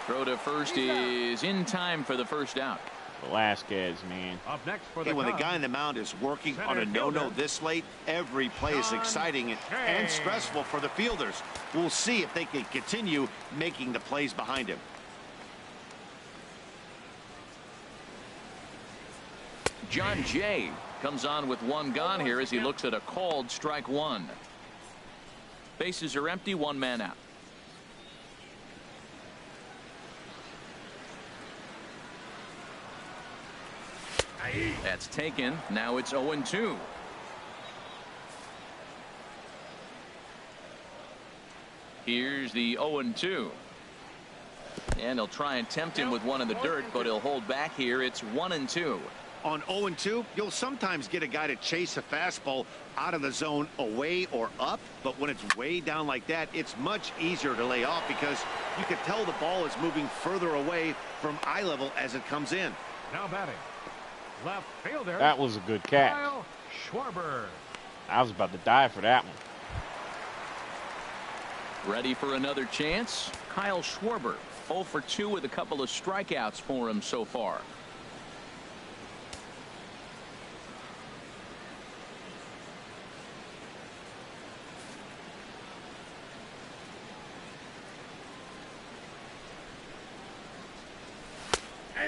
Throw to first is in time for the first out. Velasquez, man. Up next for the when the guy on the mound is working on a no-no this late, every play is exciting and stressful for the fielders. We'll see if they can continue making the plays behind him. John Jay comes on with 1 gone here as he looks at a called strike 1. Bases are empty, 1 man out. That's taken. Now it's 0-2. Here's the 0-2. And he'll try and tempt him with one in the dirt, but he'll hold back here. It's 1-2. On 0-2, you'll sometimes get a guy to chase a fastball out of the zone away or up, but when it's way down like that, it's much easier to lay off because you can tell the ball is moving further away from eye level as it comes in. Now batting. Left fielder. That was a good catch. Kyle Schwarber. I was about to die for that one. Ready for another chance. Kyle Schwarber 0 for 2 with a couple of strikeouts for him so far.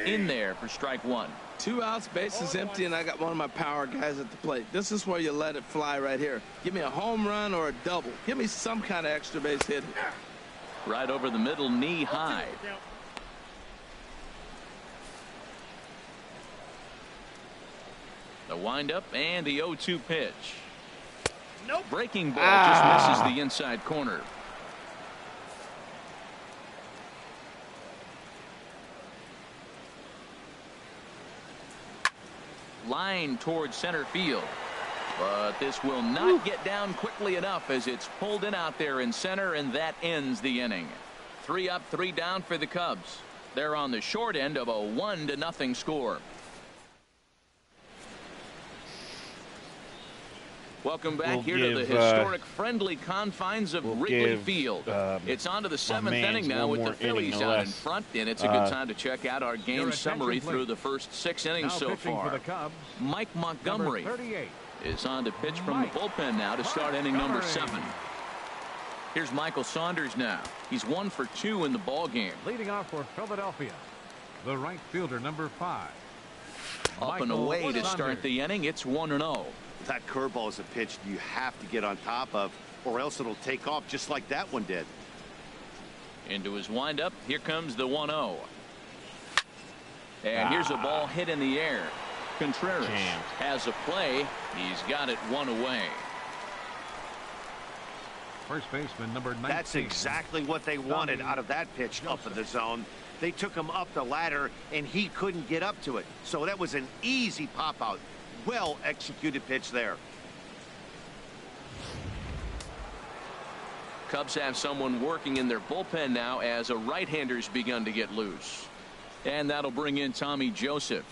In there for strike 1. 2 outs, bases empty, and I got one of my power guys at the plate. This is where you let it fly right here. Give me a home run or a double. Give me some kind of extra base hit here. Right over the middle, knee high. The windup and the 0-2 pitch. Nope. Breaking ball just misses the inside corner. Line towards center field, but this will not get down quickly enough as it's pulled in out there in center, and that ends the inning. 3 up, 3 down for the Cubs. They're on the short end of a 1-0 score. Welcome back here to the historic friendly confines of Wrigley Field. It's on to the 7th inning now with the Phillies out in front, and it's a good time to check out our game summary through the first 6 innings so far. Mike Montgomery is on to pitch from the bullpen now to start inning number 7. Here's Michael Saunders now. He's 1 for 2 in the ball game. Leading off for Philadelphia, the right fielder number 5. Up and away to start the inning. It's 1-0. That curveball is a pitch you have to get on top of, or else it'll take off just like that one did. Into his windup. Here comes the 1-0. And here's a ball hit in the air. Contreras has a play. He's got it one away. First baseman number 19. That's exactly what they wanted out of that pitch up in the zone. They took him up the ladder, and he couldn't get up to it. So that was an easy pop-out. Well executed pitch there. Cubs have someone working in their bullpen now as a right-hander's begun to get loose. And that'll bring in Tommy Joseph.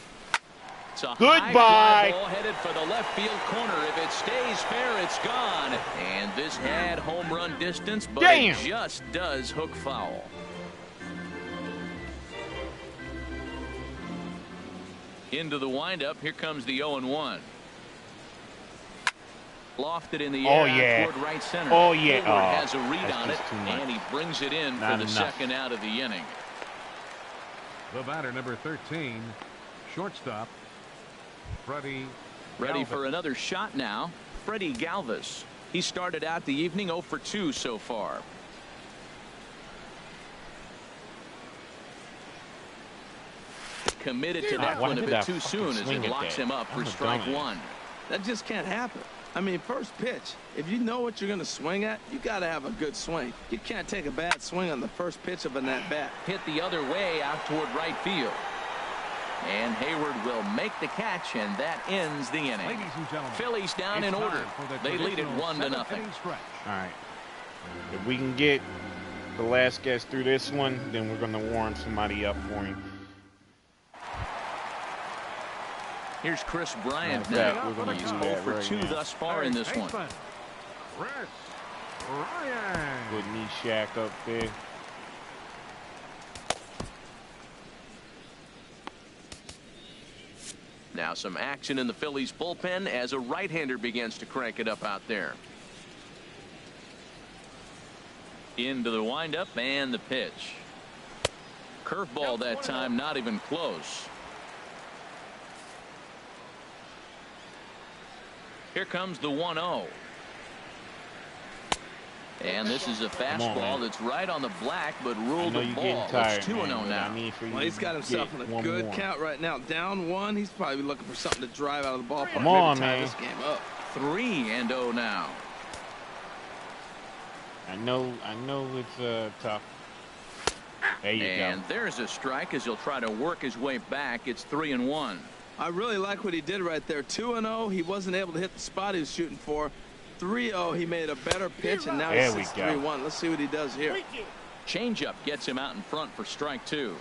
It's a high fly ball headed for the left field corner. If it stays fair, it's gone. And this had home run distance, but it just does hook foul. Into the windup. Here comes the 0-1. Lofted in the air toward right center. Hayward has a read on it, and he brings it in for the second out of the inning. The batter, number 13, shortstop, Freddie Ready Galvis. for another shot now. Freddie Galvis. He started out the evening 0 for 2 so far. Committed to that one a bit too soon as it locks him up for strike one. That just can't happen. I mean, first pitch, if you know what you're going to swing at, you got to have a good swing. You can't take a bad swing on the first pitch of an at-bat. Hit the other way out toward right field. And Hayward will make the catch, and that ends the inning. Ladies and gentlemen, Phillies down in order. They lead it 1-0. All right. If we can get Velasquez through this one, then we're going to warm somebody up for him. Here's Chris Bryant now. He's 0 for 2 thus far in this one. Chris Bryant. Good knee shack up there. Now some action in the Phillies bullpen as a right-hander begins to crank it up out there. Into the windup and the pitch. Curveball that time, not even close. Here comes the 1-0. And this is a fastball that's right on the black, but ruled the ball. It's 2-0 now. Well, he's got himself in a good count right now. Down 1. He's probably looking for something to drive out of the ballpark. Come on, man. This game up. 3-0 now. I know it's tough. There you go. And there's a strike as he'll try to work his way back. It's 3-1. I really like what he did right there. 2-0. He wasn't able to hit the spot he was shooting for. 3-0. He made a better pitch, and now he's 3-1. Let's see what he does here. Changeup gets him out in front for strike 2.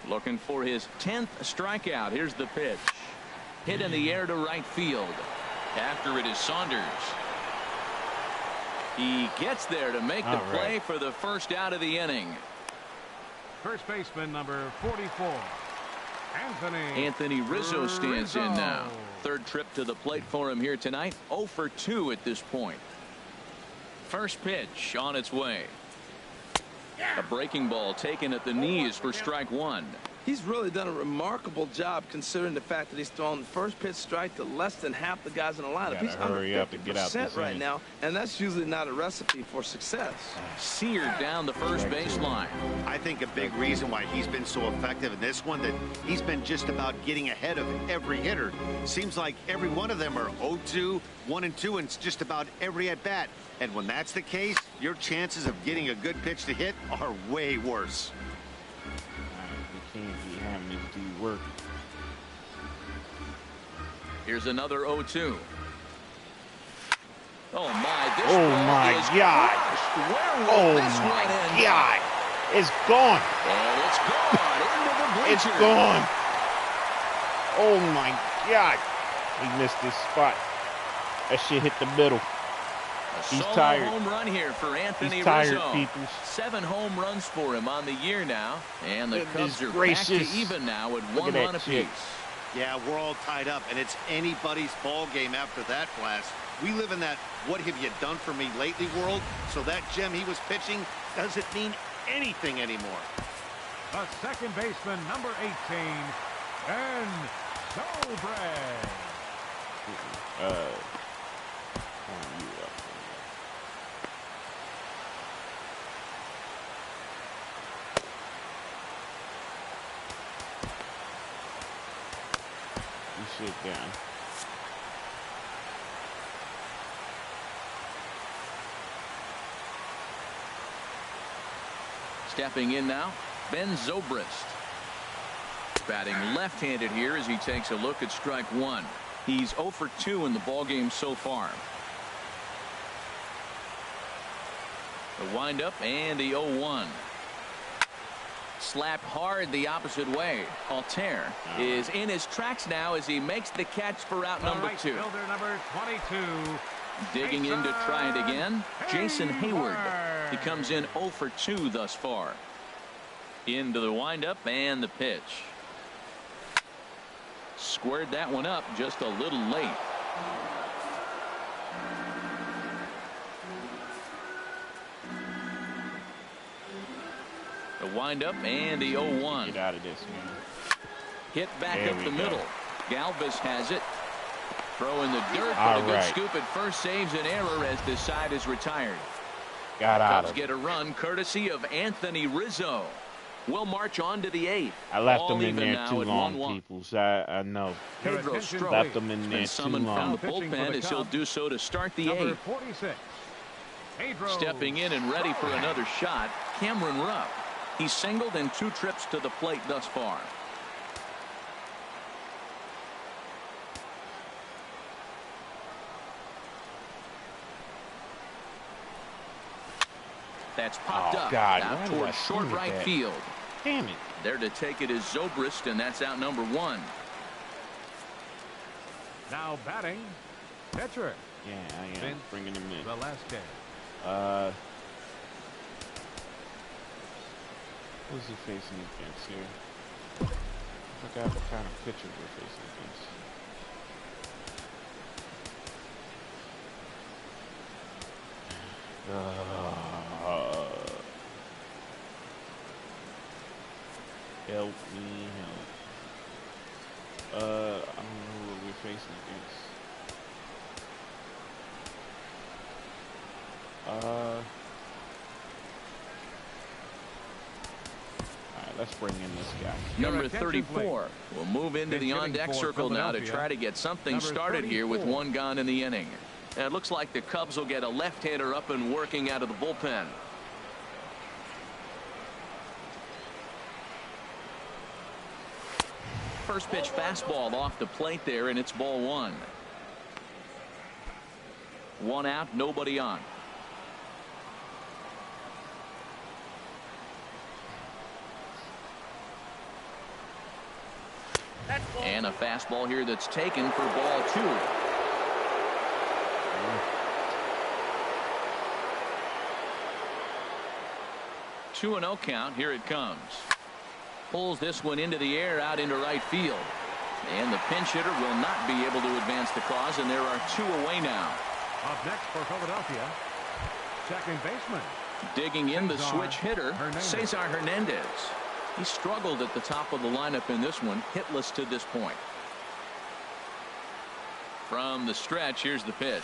Looking for his 10th strikeout. Here's the pitch. Hit in the air to right field. After it is Saunders. He gets there to make the play for the first out of the inning. First baseman number 44. Anthony Rizzo stands in now. Third trip to the plate for him here tonight. 0 for 2 at this point. First pitch on its way. A breaking ball taken at the knees for strike 1. He's really done a remarkable job considering the fact that he's thrown the first pitch strike to less than half the guys in the lineup. He's under 50% right now, and that's usually not a recipe for success. Seared down the first baseline. I think a big reason why he's been so effective in this one, that he's been just about getting ahead of every hitter. Seems like every one of them are 0-2, 1-2, and it's just about every at-bat. And when that's the case, your chances of getting a good pitch to hit are way worse. Can't be having him do work. Here's another 0-2. Oh my! This oh my God! Oh my God! It's gone. And it's gone into the bleachers. It's gone. Oh my God! He missed his spot. That shit hit the middle. He's tired. Home run here for Anthony He's tired, Rizzo. people. 7 home runs for him on the year now, and the Cubs are back to even now at 1 run apiece. Yeah, we're all tied up, and it's anybody's ball game after that blast. We live in that "what have you done for me lately" world, so that gem he was pitching doesn't mean anything anymore. The second baseman, number 18, And Zobrist. You sit down. Stepping in now, Ben Zobrist. Batting left-handed here as he takes a look at strike one. He's 0 for 2 in the ballgame so far. The windup and the 0-1. Slapped hard the opposite way. Altair is in his tracks now as he makes the catch for out number 2. Fielder number 22. Digging in to try it again, Jason Hayward. He comes in 0 for 2 thus far. Into the windup and the pitch. Squared that one up just a little late. The windup and the 0-1. Get out of this, man. Hit back up the middle. Galvis has it. Throw in the dirt, but a good scoop at first saves an error as the side is retired. Got out of it. Get a run courtesy of Anthony Rizzo. We'll march on to the 8th. I left them in there too long, peoples. I know. Pedro Strop left them in there too long. From the bullpen as he'll do so to start the 8th. 46. Stepping in and ready for another shot, Cameron Rupp. He's singled in 2 trips to the plate thus far. That's popped up out towards short right field. Damn it. There to take it is Zobrist, and that's out number 1. Now batting, pitcher. Yeah, I am bringing him in. Velasquez. Who's he facing against here? I forgot what kind of pitcher we're facing against. Help me help. I don't know who we're facing against. Alright, let's bring in this guy. Number 34 will move into the on-deck circle now to try to get something started here with 1 gone in the inning. And it looks like the Cubs will get a left-hander up and working out of the bullpen. First pitch fastball off the plate there, and it's ball 1. 1 out, nobody on. And a fastball here that's taken for ball 2. 2-0 count. Here it comes. Pulls this one into the air out into right field. And the pinch hitter will not be able to advance the cause, and there are 2 away now. Up next for Philadelphia, second baseman. Digging in the switch hitter, Cesar Hernandez. He struggled at the top of the lineup in this one, hitless to this point. From the stretch, here's the pitch.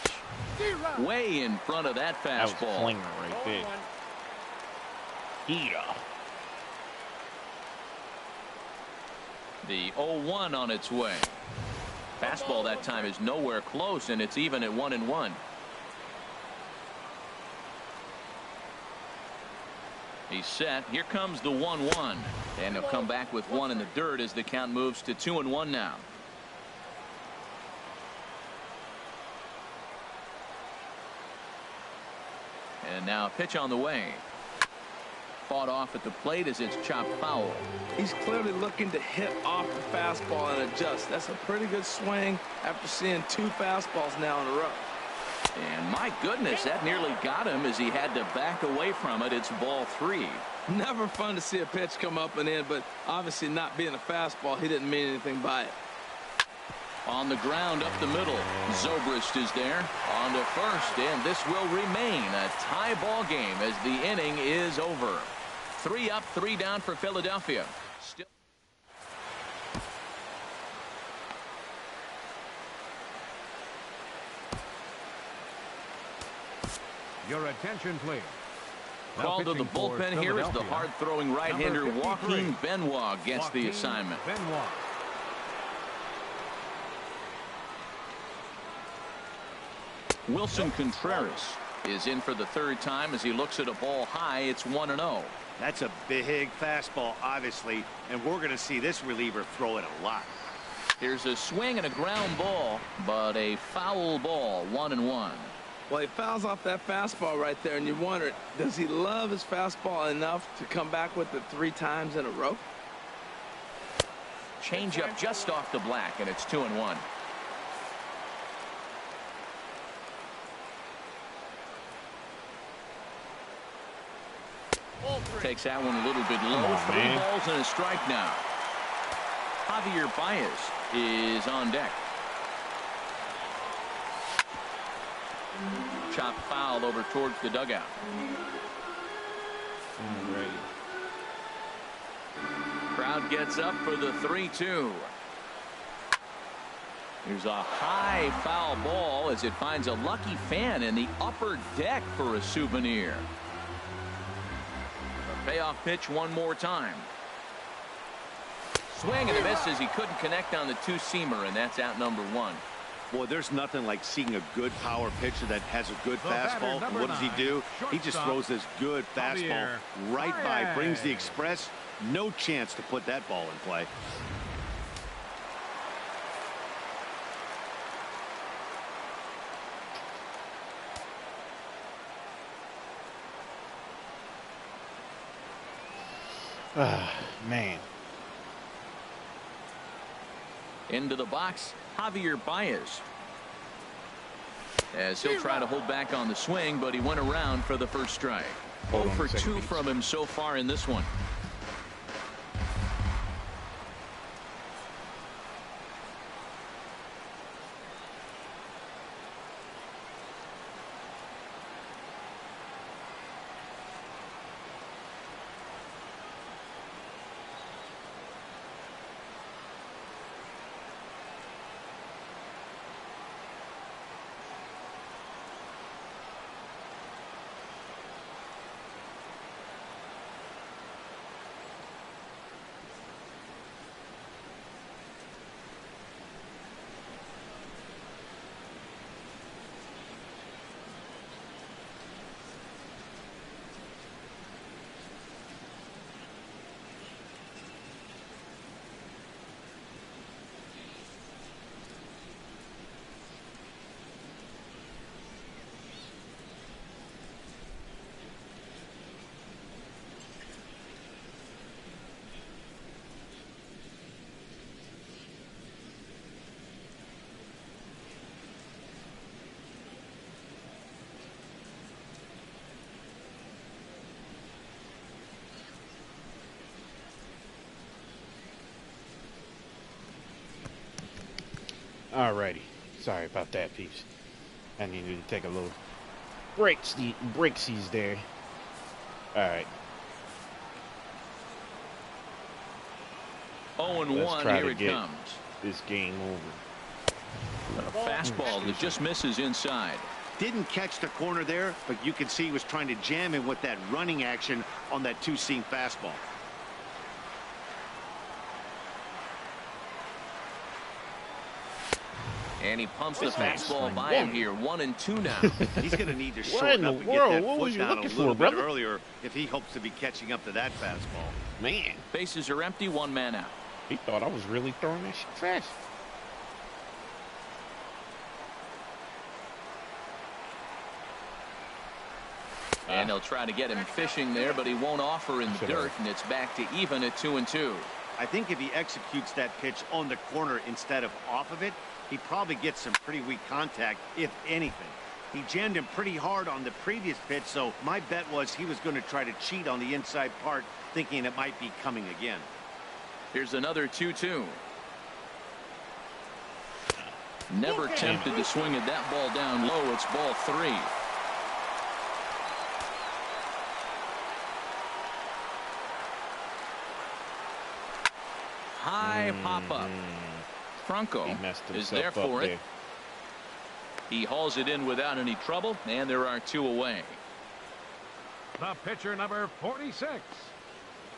Way in front of that fastball. That was a flinger right there. Heater. The 0-1 on its way. Fastball that time is nowhere close, and it's even at 1-1. He's set. Here comes the 1-1. And he'll come back with 1 in the dirt as the count moves to 2-1 now. And now a pitch on the way. Fought off at the plate as it's chopped foul. He's clearly looking to hit off the fastball and adjust. That's a pretty good swing after seeing 2 fastballs now in a row. And my goodness, that nearly got him as he had to back away from it. It's ball 3. Never fun to see a pitch come up and in, but obviously not being a fastball, he didn't mean anything by it. On the ground up the middle, Zobrist is there on to first, and this will remain a tie ball game as the inning is over. 3 up, 3 down for Philadelphia. Your attention, please. Called to the bullpen here is the hard-throwing right-hander Joaquin Benoit gets the assignment. Wilson Contreras is in for the third time as he looks at a ball high. It's 1-0. That's a big fastball, obviously, and we're going to see this reliever throw it a lot. Here's a swing and a ground ball, but a foul ball, 1-1. Well, he fouls off that fastball right there, and you wonder, does he love his fastball enough to come back with it 3 times in a row? Changeup just off the black, and it's 2-1. Takes that one a little bit low. 3 balls and a strike now. Javier Baez is on deck. Chop foul over towards the dugout. Crowd gets up for the 3-2. Here's a high foul ball as it finds a lucky fan in the upper deck for a souvenir. A payoff pitch one more time. Swing and a miss as he couldn't connect on the 2-seamer, and that's out number 1. Boy, there's nothing like seeing a good power pitcher that has a good fastball. And what does he do? He just throws this good fastball right by, brings the express. No chance to put that ball in play. Man. Into the box, Javier Baez. As he'll try to hold back on the swing, but he went around for the first strike. 0 for 2 from him so far in this one. Alrighty. Sorry about that, peeps. I needed to take a little breaksies there. Alright. 0-1, here it comes. This game over. A fastball that just misses inside. Didn't catch the corner there, but you can see he was trying to jam him with that running action on that 2-seam fastball. And he pumps the fastball by him here. 1-2 now. He's going to need to shorten up and get that foot down a little bit earlier if he hopes to be catching up to that fastball. Man. Bases are empty, 1 man out. He thought I was really throwing that shit fast. And they'll try to get him fishing there, but he won't offer in the dirt, and it's back to even at 2-2. I think if he executes that pitch on the corner instead of off of it, he probably gets some pretty weak contact, if anything. He jammed him pretty hard on the previous pitch, so my bet was he was going to try to cheat on the inside part, thinking it might be coming again. Here's another 2-2. Never tempted to swing at that ball down low. It's ball 3. High pop-up. Franco is there for it. He hauls it in without any trouble, and there are 2 away. The pitcher, number 46.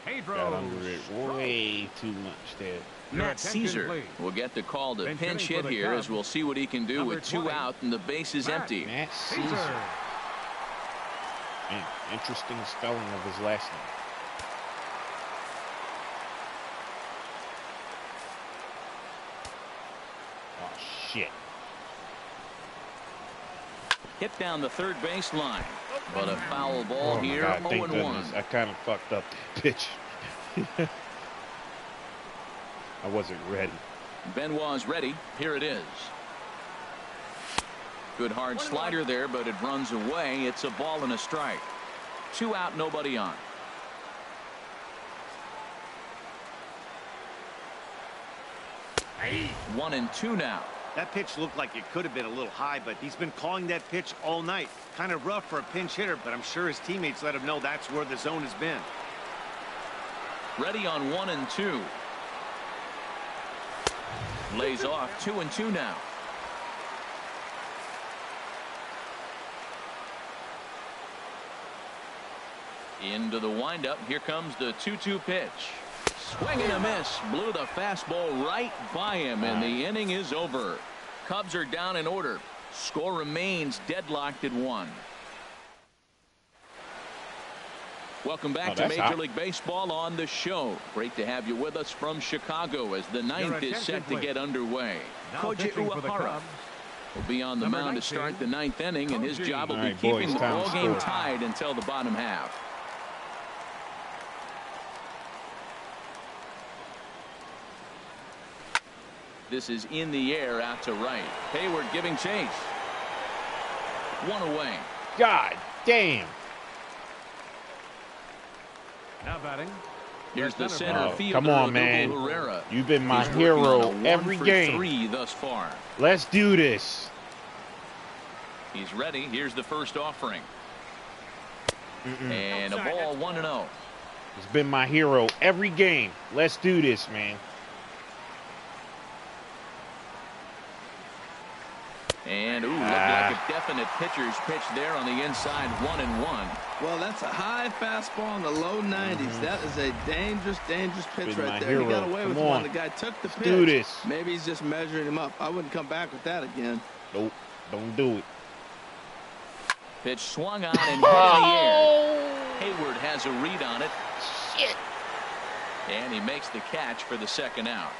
Pedro. Got under it way too much there. Matt Caesar will get the call to pinch hit here, as we'll see what he can do with 2 out and the base is empty. Matt Caesar. Man, interesting spelling of his last name. Oh, shit. Hit down the third base line, but a foul ball here, 0-1. I kind of fucked up that pitch. I wasn't ready. Benoit's ready. Here it is. Good hard slider there, but it runs away. It's a ball and a strike. 2 out, nobody on. Hey. 1-2 now. That pitch looked like it could have been a little high, but he's been calling that pitch all night. Kind of rough for a pinch hitter, but I'm sure his teammates let him know that's where the zone has been. Ready on 1-2. Lays off. 2-2 now. Into the windup. Here comes the 2-2 pitch. Swing and a miss. Blew the fastball right by him, and the inning is over. Cubs are down in order. Score remains deadlocked at 1. Welcome back to Major League Baseball on the show. Great to have you with us from Chicago as the 9th is set to get underway. Koji Uehara will be on the mound to start the 9th inning, and his job will be keeping the ball game tied until the bottom half. This is in the air out to right. Hayward giving chase. 1 away. God damn. Now batting. Here's the center fielder. Come on, man. Herrera. You've been my hero every game. 3 thus far. Let's do this. He's ready. Here's the first offering. And a ball, 1-0. He's been my hero every game. Let's do this, man. And, looked like a definite pitcher's pitch there on the inside, 1-1. Well, that's a high fastball in the low 90s. That is a dangerous, dangerous pitch right there. He got away with one. The guy took the pitch. Do this. Maybe he's just measuring him up. I wouldn't come back with that again. Nope. Don't do it. Pitch swung on and hit in the air. Hayward has a read on it. Shit. And he makes the catch for the second out.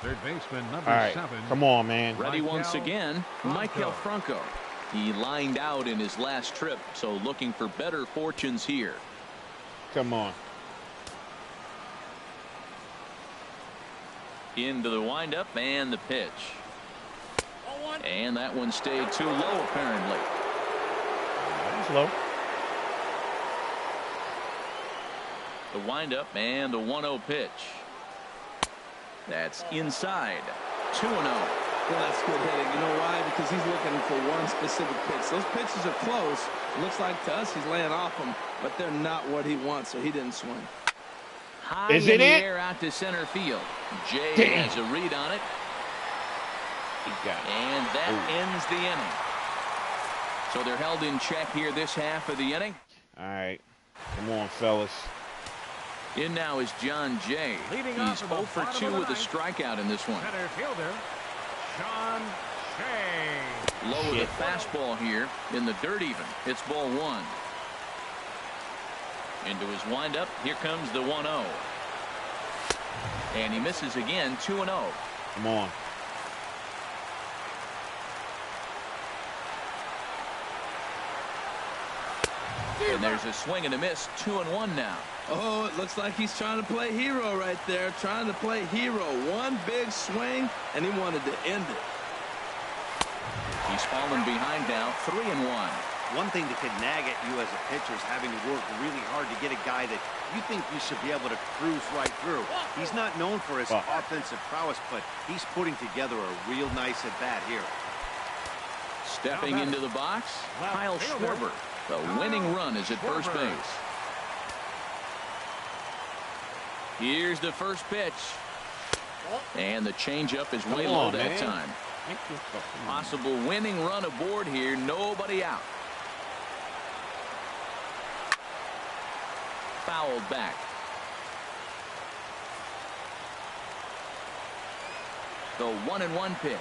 Third baseman, number 7. Come on, man. Ready once again, Michael Franco. He lined out in his last trip, so looking for better fortunes here. Come on. Into the windup and the pitch. And that one stayed too low, apparently. That was low. The windup and the 1-0 pitch. That's inside. 2-0. Well, that's good hitting. You know why? Because he's looking for one specific pitch. Those pitches are close. Looks like to us he's laying off them, but they're not what he wants, so he didn't swing. High in the air out to center field. Jay has a read on it. He got it. And that ends the inning. So they're held in check here this half of the inning. All right. Come on, fellas. In now is John Jay. He's 0 for 2 with a strikeout in this one. Center fielder, John Jay. Low with a fastball here in the dirt even. It's ball 1. Into his windup. Here comes the 1-0. And he misses again. 2-0. Come on. And there's a swing and a miss. 2-1 now. Oh, it looks like he's trying to play hero right there. Trying to play hero. One big swing, and he wanted to end it. He's fallen behind now. 3-1. One thing that could nag at you as a pitcher is having to work really hard to get a guy that you think you should be able to cruise right through. He's not known for his offensive prowess, but he's putting together a real nice at-bat here. Stepping into the box, Kyle Schwarber. The winning run is at first base. Here's the first pitch. And the changeup is way low that time. Possible winning run aboard here. Nobody out. fouled back. The 1-1 pitch.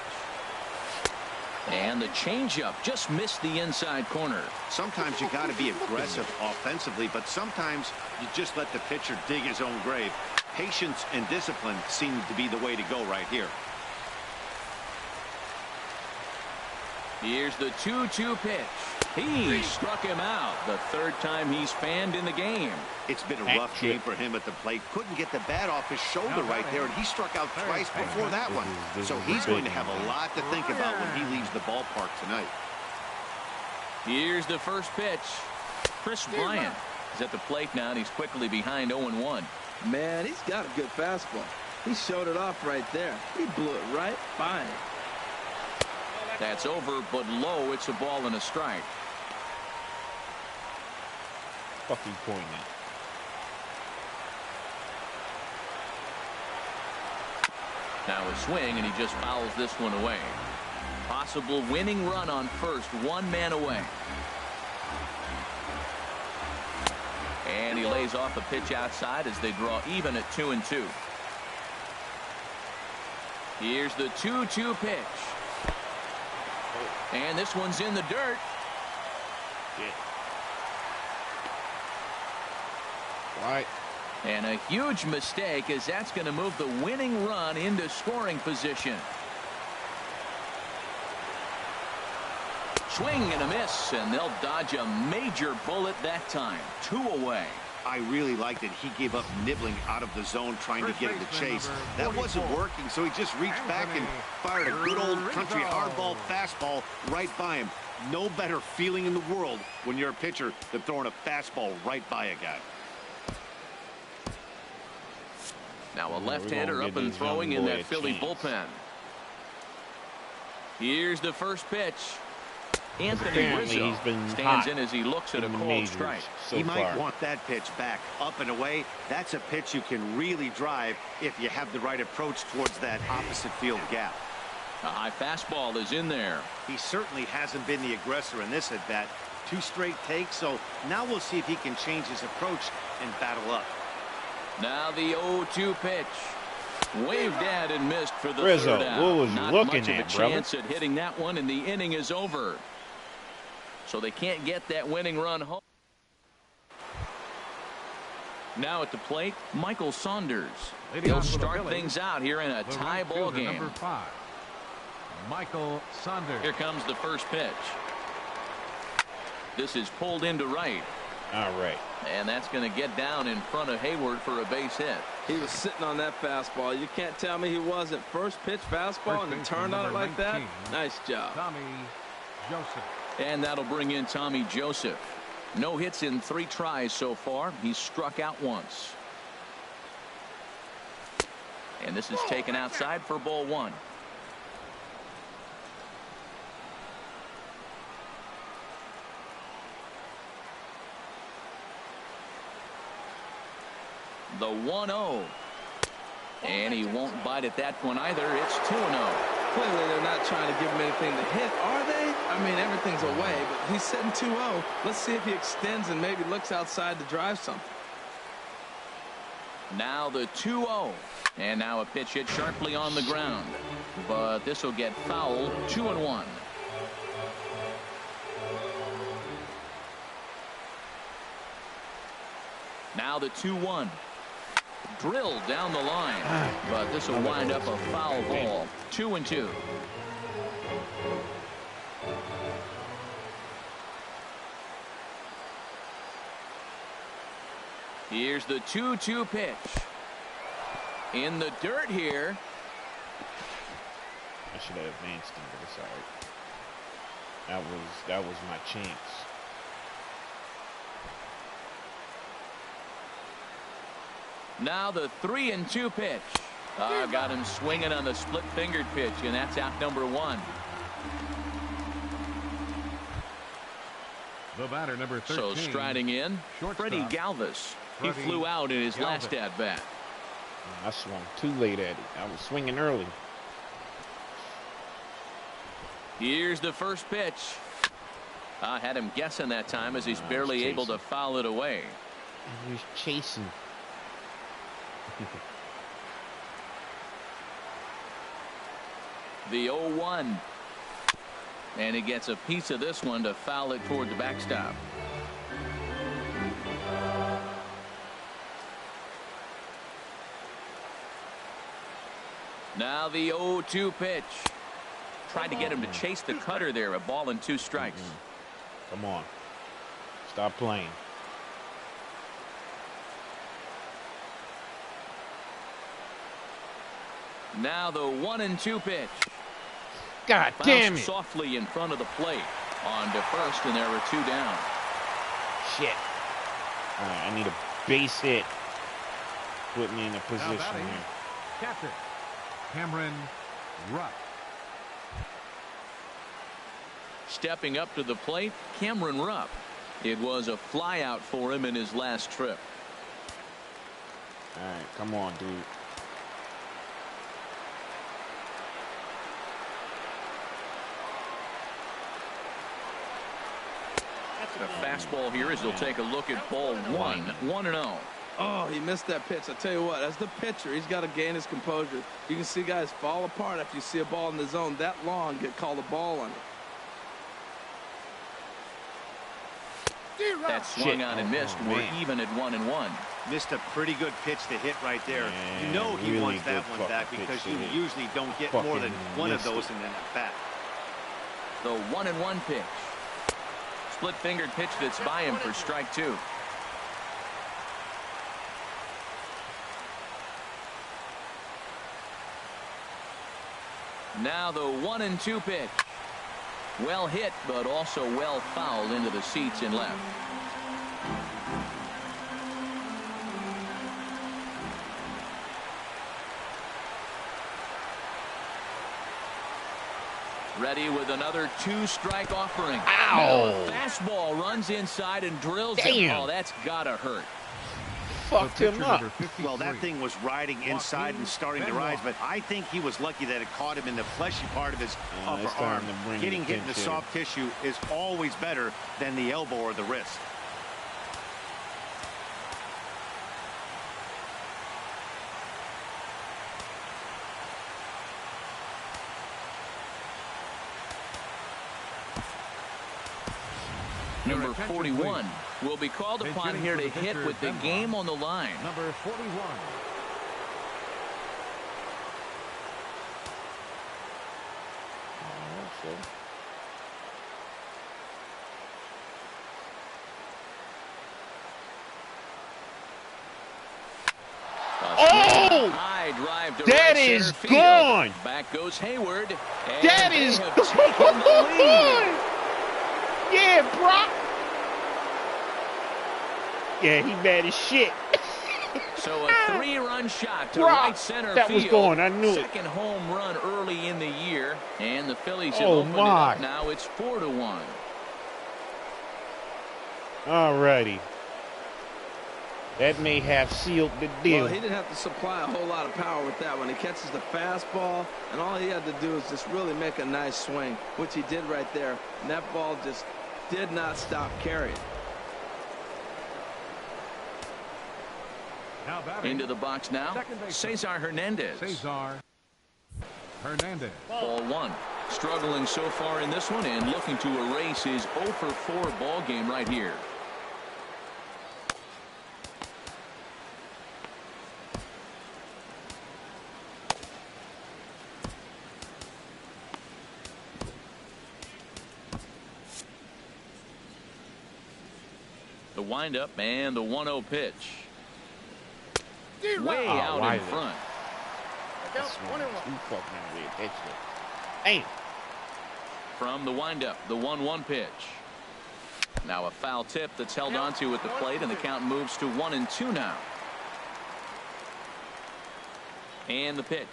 And the changeup just missed the inside corner. Sometimes you got to be aggressive offensively, but sometimes you just let the pitcher dig his own grave. Patience and discipline seem to be the way to go right here. Here's the 2-2 pitch. He struck him out. The third time he's fanned in the game. It's been a rough game for him at the plate. Couldn't get the bat off his shoulder right there, and he struck out twice before that one. So he's going to have a lot to think about when he leaves the ballpark tonight. Here's the first pitch. Chris Bryant is at the plate now, and he's quickly behind 0-1. Man, he's got a good fastball. He showed it off right there. He blew it right by him. That's over, but low. It's a ball and a strike. Fucking point now. Now a swing, and he just fouls this one away. Possible winning run on first, one man away. And he lays off a pitch outside as they draw even at 2-2. Here's the 2-2 pitch. And this one's in the dirt. Yeah. Right. And a huge mistake, as that's going to move the winning run into scoring position. Swing and a miss, and they'll dodge a major bullet that time. 2 away. I really liked it. He gave up nibbling out of the zone trying to get him to chase. That wasn't working, so he just reached back and fired a good old country hardball fastball right by him. No better feeling in the world when you're a pitcher than throwing a fastball right by a guy. Now a left-hander up and throwing in that Philly bullpen. Here's the first pitch. Anthony Rizzo stands in as he looks at a cold strike. He might want that pitch back, up and away. That's a pitch you can really drive if you have the right approach towards that opposite field gap. A high fastball is in there. He certainly hasn't been the aggressor in this at bat. 2 straight takes, so now we'll see if he can change his approach and battle up. Now the 0-2 pitch. Waved at and missed for the Rizzo, third out. what was you Not looking much of a at, brother? chance at hitting that one, and the inning is over. So they can't get that winning run home. Now at the plate, Michael Saunders. He'll start things out here in a tie ball game. Number 5, Michael Saunders. Here comes the first pitch. This is pulled into right. All right. And that's going to get down in front of Hayward for a base hit. He was sitting on that fastball. You can't tell me he wasn't. First pitch fastball and then turned on it like that. Nice job. Tommy Joseph. And that'll bring in Tommy Joseph. No hits in 3 tries so far. He's struck out once. And this is taken outside for ball 1. The 1-0. And he won't bite at that one either. It's 2-0. Clearly they're not trying to give him anything to hit, are they? I mean, everything's away, but he's sitting 2-0. Let's see if he extends and maybe looks outside to drive something. Now the 2-0. And now a pitch hit sharply on the ground. But this will get fouled. 2-1. Now the 2-1. Drilled down the line, but this will wind up a foul ball. 2-2. Here's the 2-2 pitch. In the dirt here. I should have advanced him, but it's all right. That was my chance. Now the 3-2 pitch. Got him swinging on the split-fingered pitch, and that's out number 1. The batter, number 13. So striding in, Freddie Galvis. He flew out in his last at-bat. I swung too late at it. I was swinging early. Here's the first pitch. I had him guessing that time as he's barely able to foul it away. He was chasing. The 0-1. And he gets a piece of this one to foul it toward the backstop. Now the 0-2 pitch. Tried to get him to chase the cutter there. A ball and 2 strikes. Come on. Stop playing. Now the 1-2 pitch. God damn it. Softly in front of the plate. On to first, and there are 2 down. Shit. All right, I need a base hit. Put me in a position here. Captain Cameron Rupp. Stepping up to the plate, Cameron Rupp. It was a fly out for him in his last trip. All right, come on, dude. A fastball here as he'll take a look at ball 1. 1-0. Oh, he missed that pitch. I tell you what, as the pitcher, he's got to gain his composure. You can see guys fall apart after you see a ball in the zone that long get called a ball on it. That swung on and missed. We're even at 1-1. Missed a pretty good pitch to hit right there. Yeah, you know he really wants that one back because you usually don't get more than one of those in an at-bat. The 1-1 pitch. Split-fingered pitch that's by him for strike 2. Now the 1-2 pitch. Well hit, but also well fouled into the seats in left. Ready with another 2-strike offering. Ow! Fastball runs inside and drills Damn. it. Oh, that's gotta hurt. Fucked him up. Well, that thing was riding inside and starting to rise, but I think he was lucky that it caught him in the fleshy part of his upper arm. Getting hit in the soft tissue is always better than the elbow or the wrist. Number 41 will be called upon here to hit with the game on the line. Number 41. Oh! High drive to That right is center field. gone. Back goes Hayward. And That they is have taken the lead. Yeah, Brock. Yeah, he mad as shit. So a 3-run shot to Brock, right center that field. was going. I knew it. Second home run early in the year, and the Phillies have Oh, opened it my. up. Now it's 4-1. Alrighty. That may have sealed the deal. Well, he didn't have to supply a whole lot of power with that one. He catches the fastball, and all he had to do is just really make a nice swing, which he did right there. And that ball just did not stop carrying. Now batting. Into the box now, Cesar Hernandez. Cesar Hernandez. Ball 1. Struggling so far in this one and looking to erase his 0-for-4 ball game right here. The windup and the 1-0 pitch. Way out in front. Hey. From the windup, the 1-1 pitch. Now a foul tip that's held onto at the plate, and the count moves to 1-2 now. And the pitch.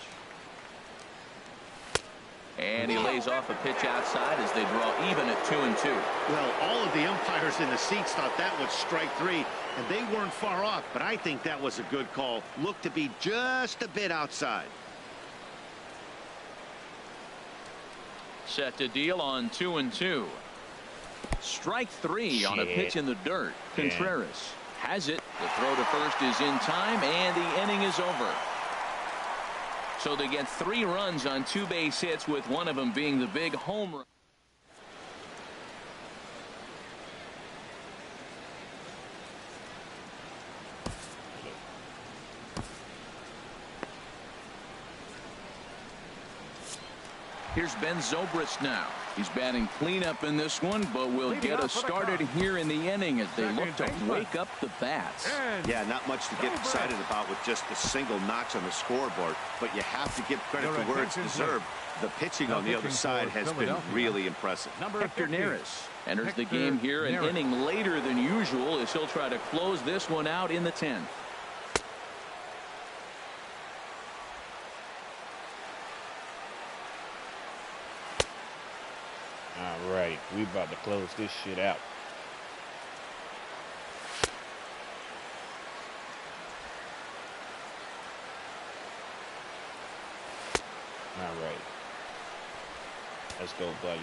And he lays off a pitch outside as they draw even at 2-2. Well, all of the umpires in the seats thought that was strike 3, and they weren't far off, but I think that was a good call. Looked to be just a bit outside. Set to deal on 2-2. Strike 3 on a pitch in the dirt. Contreras Has it. The throw to first is in time, and the inning is over. So they get 3 runs on 2 base hits, with one of them being the big home run. Here's Ben Zobrist now. He's batting cleanup in this one, but will get us started here in the inning as they look to wake up the bats. Yeah, not much to get excited about with just the single knocks on the scoreboard, but you have to give credit to where it's deserved. The pitching on the other side has been really impressive. Hector Neris enters the game here an inning later than usual as he'll try to close this one out in the 10th. All right, we about to close this shit out. All right. Let's go, buddy.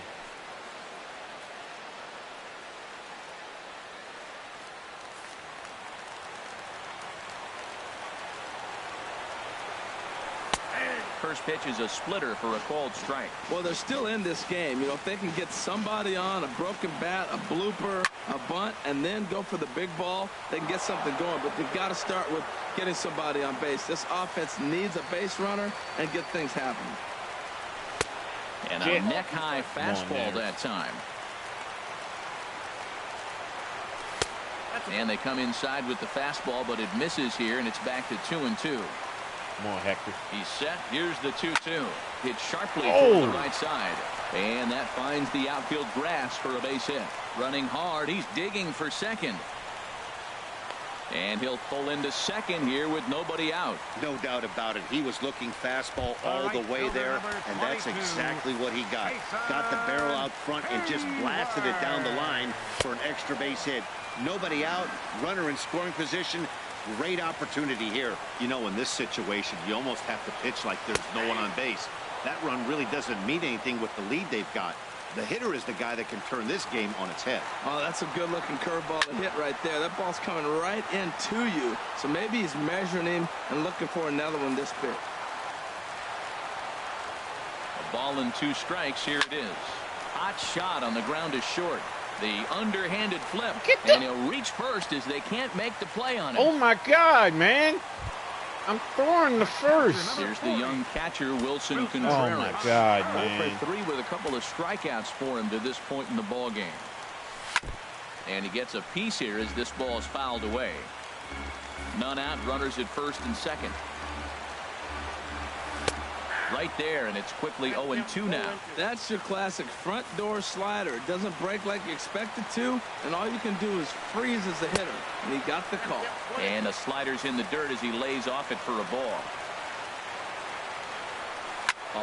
First pitch is a splitter for a called strike. Well, they're still in this game. You know, if they can get somebody on, a broken bat, a blooper, a bunt, and then go for the big ball, they can get something going. But they've got to start with getting somebody on base. This offense needs a base runner and get things happening. And a neck-high fastball that time. And they come inside with the fastball, but it misses here, and it's back to 2-2. Come on, Hector. He's set. Here's the 2-2. Hit sharply toward the right side. And that finds the outfield grass for a base hit. Running hard. He's digging for second. And he'll pull into second here with nobody out. No doubt about it. He was looking fastball all the way there, and that's exactly what he got. Got the barrel out front and just blasted it down the line for an extra base hit. Nobody out. Runner in scoring position. Great opportunity here. You know, in this situation, you almost have to pitch like there's no one on base. That run really doesn't mean anything with the lead they've got. The hitter is the guy that can turn this game on its head. Oh, that's a good-looking curveball to hit right there. That ball's coming right into you. So maybe he's measuring him and looking for another one this pitch. A ball and 2 strikes. Here it is. Hot shot on the ground is short. The underhanded flip, and he'll reach first as they can't make the play on it. Oh my God, man! I'm throwing the first. Here's the young catcher Wilson Contreras. Oh my God, man! 0 for 3 with a couple of strikeouts for him to this point in the ball game. And he gets a piece here as this ball is fouled away. None out. Runners at first and second. Right there, and it's quickly 0-2 now. That's your classic front door slider. It doesn't break like you expect it to, and all you can do is freeze as a hitter. And he got the call. And the slider's in the dirt as he lays off it for a ball.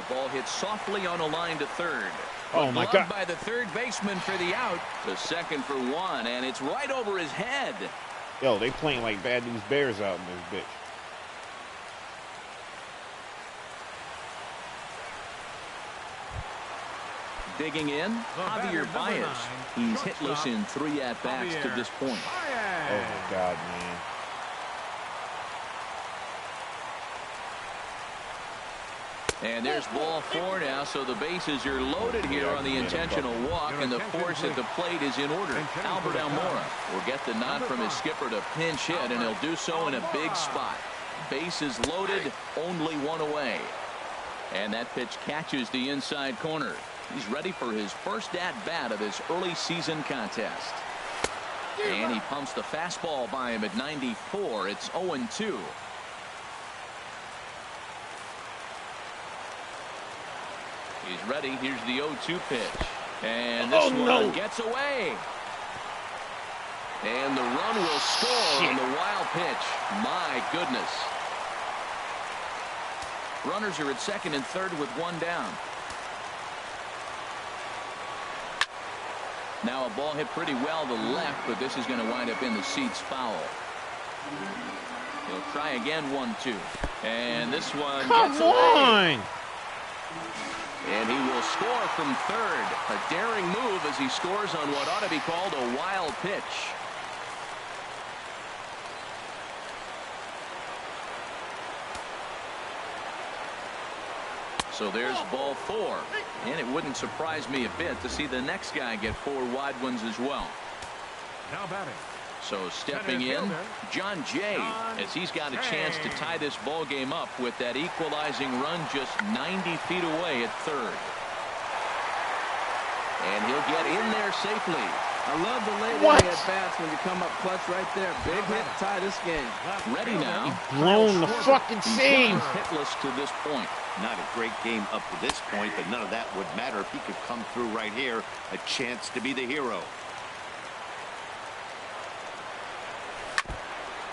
A ball hit softly on a line to third. Oh my God! By the third baseman for the out. To second for 1, and it's right over his head. Yo, they playing like Bad News Bears out in this bitch. Digging in, Javier Baez. He's hitless in 3 at-bats to this point. Oh, my God, man. And there's ball 4 now, so the bases are loaded here on the intentional walk, and the force at the plate is in order. Albert Almora will get the nod from his skipper to pinch hit, and he'll do so in a big spot. Bases loaded, only 1 away. And that pitch catches the inside corner. He's ready for his first at-bat of this early season contest. And he pumps the fastball by him at 94. It's 0-2. He's ready. Here's the 0-2 pitch. And this one gets away. And the run will score on the wild pitch. My goodness. Runners are at second and third with 1 down. Now a ball hit pretty well to left, but this is going to wind up in the seats foul. He'll try again 1-2. And this one gets away. And he will score from third. A daring move as he scores on what ought to be called a wild pitch. So there's ball 4. And it wouldn't surprise me a bit to see the next guy get 4 wide ones as well. Now batting. So stepping in, John Jay, as he's got a chance to tie this ball game up with that equalizing run just 90 feet away at third. And he'll get in there safely. I love the late inning at bats when you come up clutch right there. Big hit to tie this game. Ready now. Blown the fucking save. Hitless to this point. Not a great game up to this point, but none of that would matter if he could come through right here. A chance to be the hero.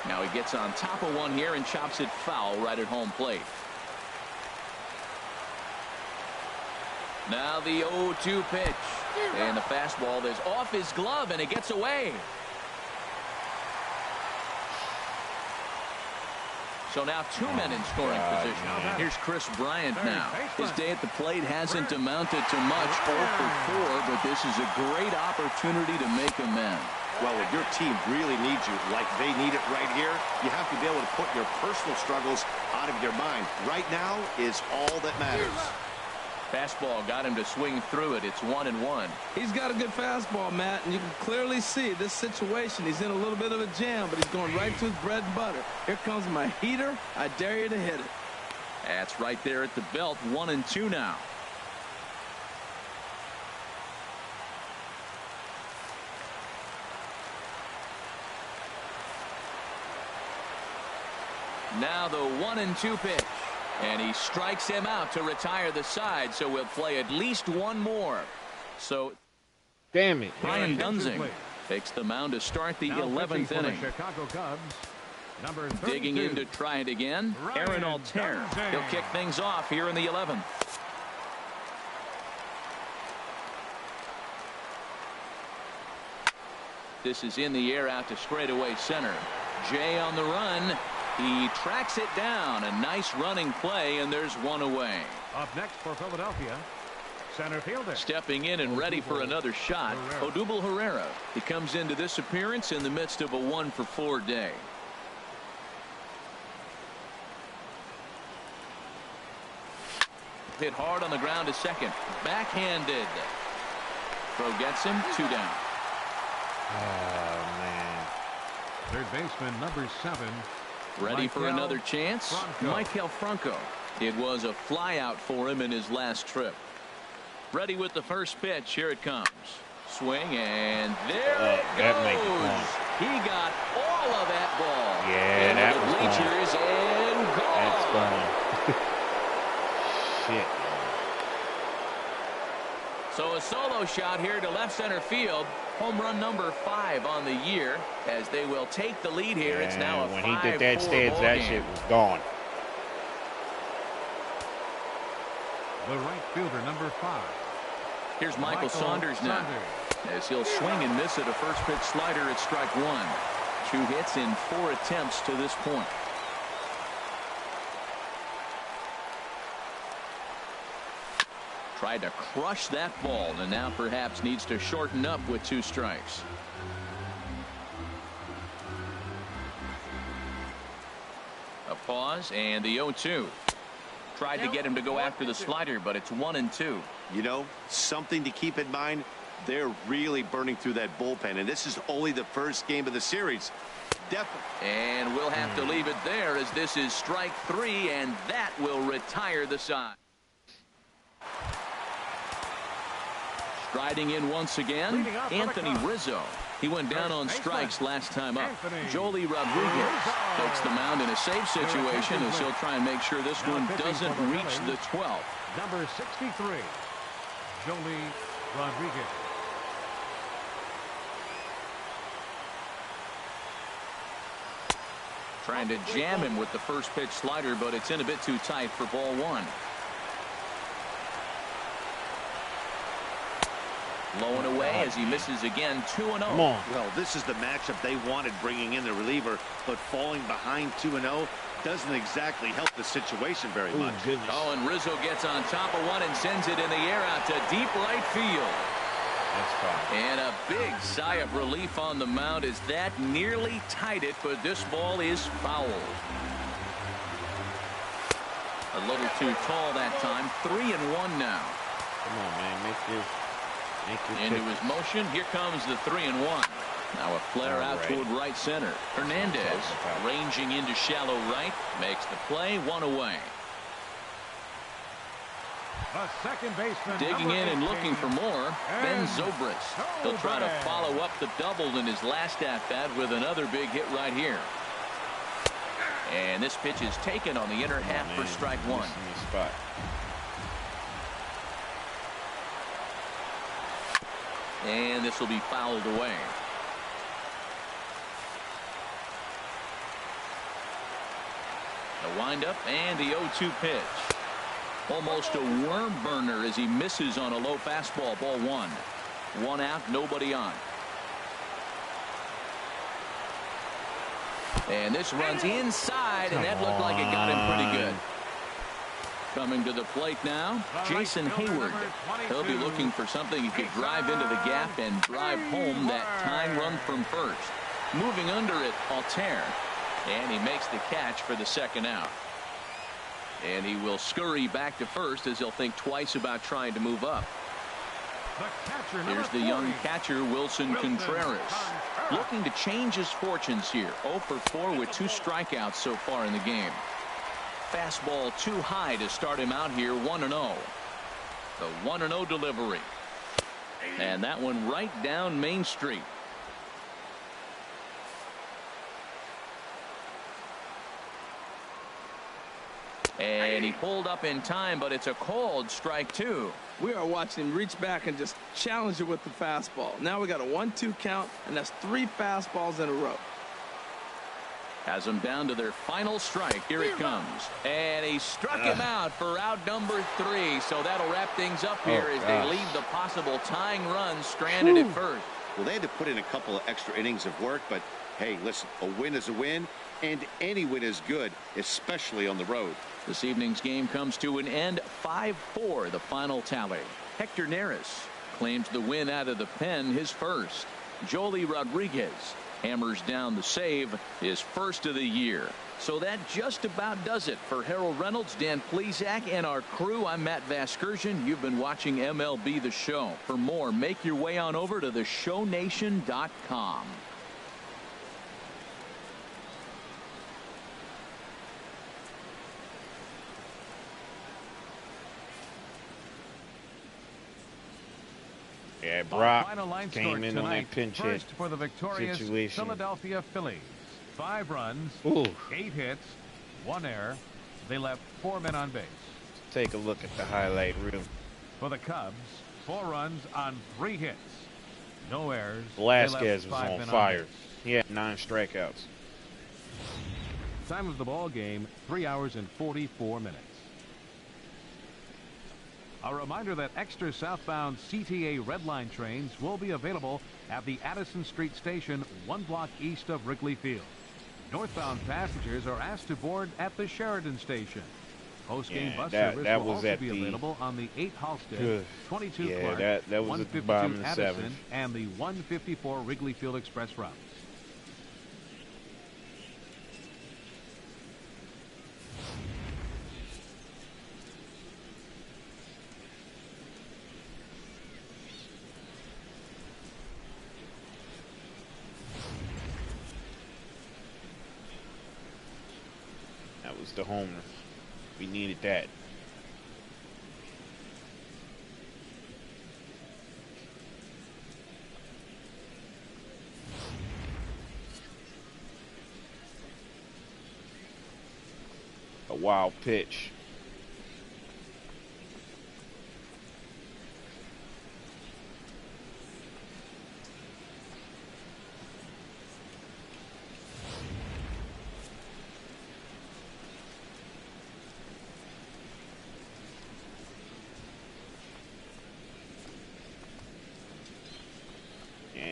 Now he gets on top of one here and chops it foul right at home plate. Now the 0-2 pitch. And the fastball is off his glove, and it gets away. So now 2 men in scoring position. Here's Chris Bryant now. His day at the plate hasn't amounted to much, 0 for 4, but this is a great opportunity to make amends. Well, when your team really needs you, like they need it right here, you have to be able to put your personal struggles out of your mind. Right now is all that matters. Fastball got him to swing through it. It's 1-1. He's got a good fastball, Matt, and you can clearly see this situation. He's in a little bit of a jam, but he's going right to his bread and butter. Here comes my heater. I dare you to hit it. That's right there at the belt. 1-2 now. Now the 1-2 pitch. And he strikes him out to retire the side, so we'll play at least one more. So, damn it. Brian Dunsing takes the mound to start the 11th inning. Chicago Cubs, number 32. Digging in to try it again, Aaron Altair. He'll kick things off here in the 11th. This is in the air out to straightaway center. Jay on the run. He tracks it down. A nice running play, and there's one away. Up next for Philadelphia, center fielder. Stepping in and ready for another shot, Odubel Herrera. He comes into this appearance in the midst of a 1 for 4 day. Hit hard on the ground to second. Backhanded. Throw gets him. 2 down. Oh, man. Third baseman, number 7. Ready for another chance? Maikel Franco. It was a flyout for him in his last trip. Ready with the first pitch. Here it comes. Swing, and there it goes. He got all of that ball. Yeah, and that the was bleachers and gone. That's gone. Shit. So a solo shot here to left center field. Home run number 5 on the year, as they will take the lead here. It's now a 5-4 when he did that stance, that shit was gone. The right fielder, number 5. Here's Michael Saunders now, as he'll swing and miss at a first pitch slider at strike 1. 2 hits in 4 attempts to this point. Tried to crush that ball, and now perhaps needs to shorten up with 2 strikes. A pause, and the 0-2. Tried to get him to go after the slider, but it's 1-2. You know, something to keep in mind. They're really burning through that bullpen, and this is only the first game of the series. Definitely. And we'll have to leave it there, as this is strike 3, and that will retire the side. Striding in once again, Anthony Rizzo. He went down on strikes last time up. Joely Rodriguez takes the mound in a safe situation, as he'll try and make sure this one doesn't reach the 12th. Number 63, Joely Rodriguez. Trying to jam him with the first pitch slider, but it's in a bit too tight for ball 1. Low and away as he misses again. 2-0. Well, this is the matchup they wanted, bringing in the reliever, but falling behind 2-0 doesn't exactly help the situation very much. Oh, and Rizzo gets on top of one and sends it in the air out to deep right field. That's fine. And a big sigh of relief on the mound as that nearly tied it, but this ball is foul. A little too tall that time. 3-1 now. Come on, man. Make your into his motion. Here comes the 3-1. Now a flare out toward right center. Hernandez ranging into shallow right. Makes the play. One away. A second baseman digging in and looking for more. Ben Zobrist. He'll try to follow up the double in his last at-bat with another big hit right here. And this pitch is taken on the inner half for strike one. And this will be fouled away. The windup and the 0-2 pitch. Almost a worm burner as he misses on a low fastball. Ball one. One out, nobody on. And this runs inside, and that looked like it got him pretty good. Coming to the plate now, Jason Hayward. He'll be looking for something he could drive into the gap and drive home that tying run from first. Moving under it, Altair. And he makes the catch for the second out. And he will scurry back to first as he'll think twice about trying to move up. Here's the young catcher, Wilson Contreras. Looking to change his fortunes here. 0 for 4 with 2 strikeouts so far in the game. Fastball too high to start him out here. 1-0. The 1-0 delivery. And that one right down Main Street. And he pulled up in time, but it's a called strike 2. We are watching him reach back and just challenge it with the fastball. Now we got a 1-2 count, and that's 3 fastballs in a row. Has them down to their final strike. Here it comes. And he struck him out for out number 3. So that'll wrap things up here as they leave the possible tying run stranded at first. Well, they had to put in a couple of extra innings of work, but hey, listen, a win is a win, and any win is good, especially on the road. This evening's game comes to an end. 5-4 the final tally. Hector Neris claims the win out of the pen, his first. Joely Rodriguez hammers down the save, his first of the year. So that just about does it for Harold Reynolds, Dan Plesac, and our crew. I'm Matt Vasgersian. You've been watching MLB The Show. For more, make your way on over to theshownation.com. Yeah, Brock came in on that pinch hit for the victorious situation. Philadelphia Phillies. 5 runs, 8 hits, 1 error. They left 4 men on base. Take a look at the highlight reel. For the Cubs, 4 runs on 3 hits. No errors. Velasquez was on fire. He had 9 strikeouts. Time of the ball game, 3 hours and 44 minutes. A reminder that extra southbound CTA Red Line trains will be available at the Addison Street Station 1 block east of Wrigley Field. Northbound passengers are asked to board at the Sheridan Station. Post-game bus service will also be available on the 8 Halsted, 22 Clark, that was at the bottom of the Addison, 7th. and the 154 Wrigley Field Express routes. That was the homer. We needed that. A wild pitch.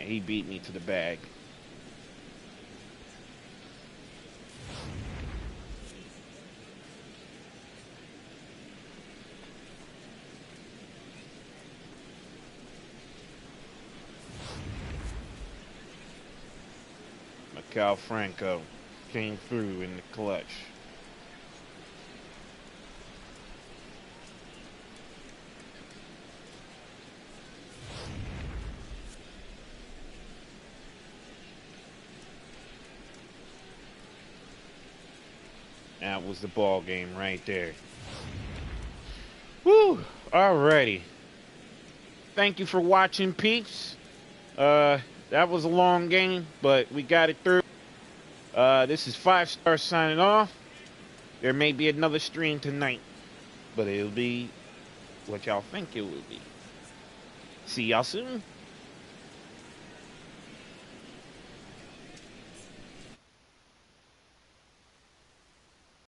He beat me to the bag. Cal Franco came through in the clutch. That was the ball game right there. Woo! Alrighty. Thank you for watching, peeps. That was a long game, but we got it through. This is 5 Star signing off. There may be another stream tonight, but it'll be what y'all think it will be. See y'all soon.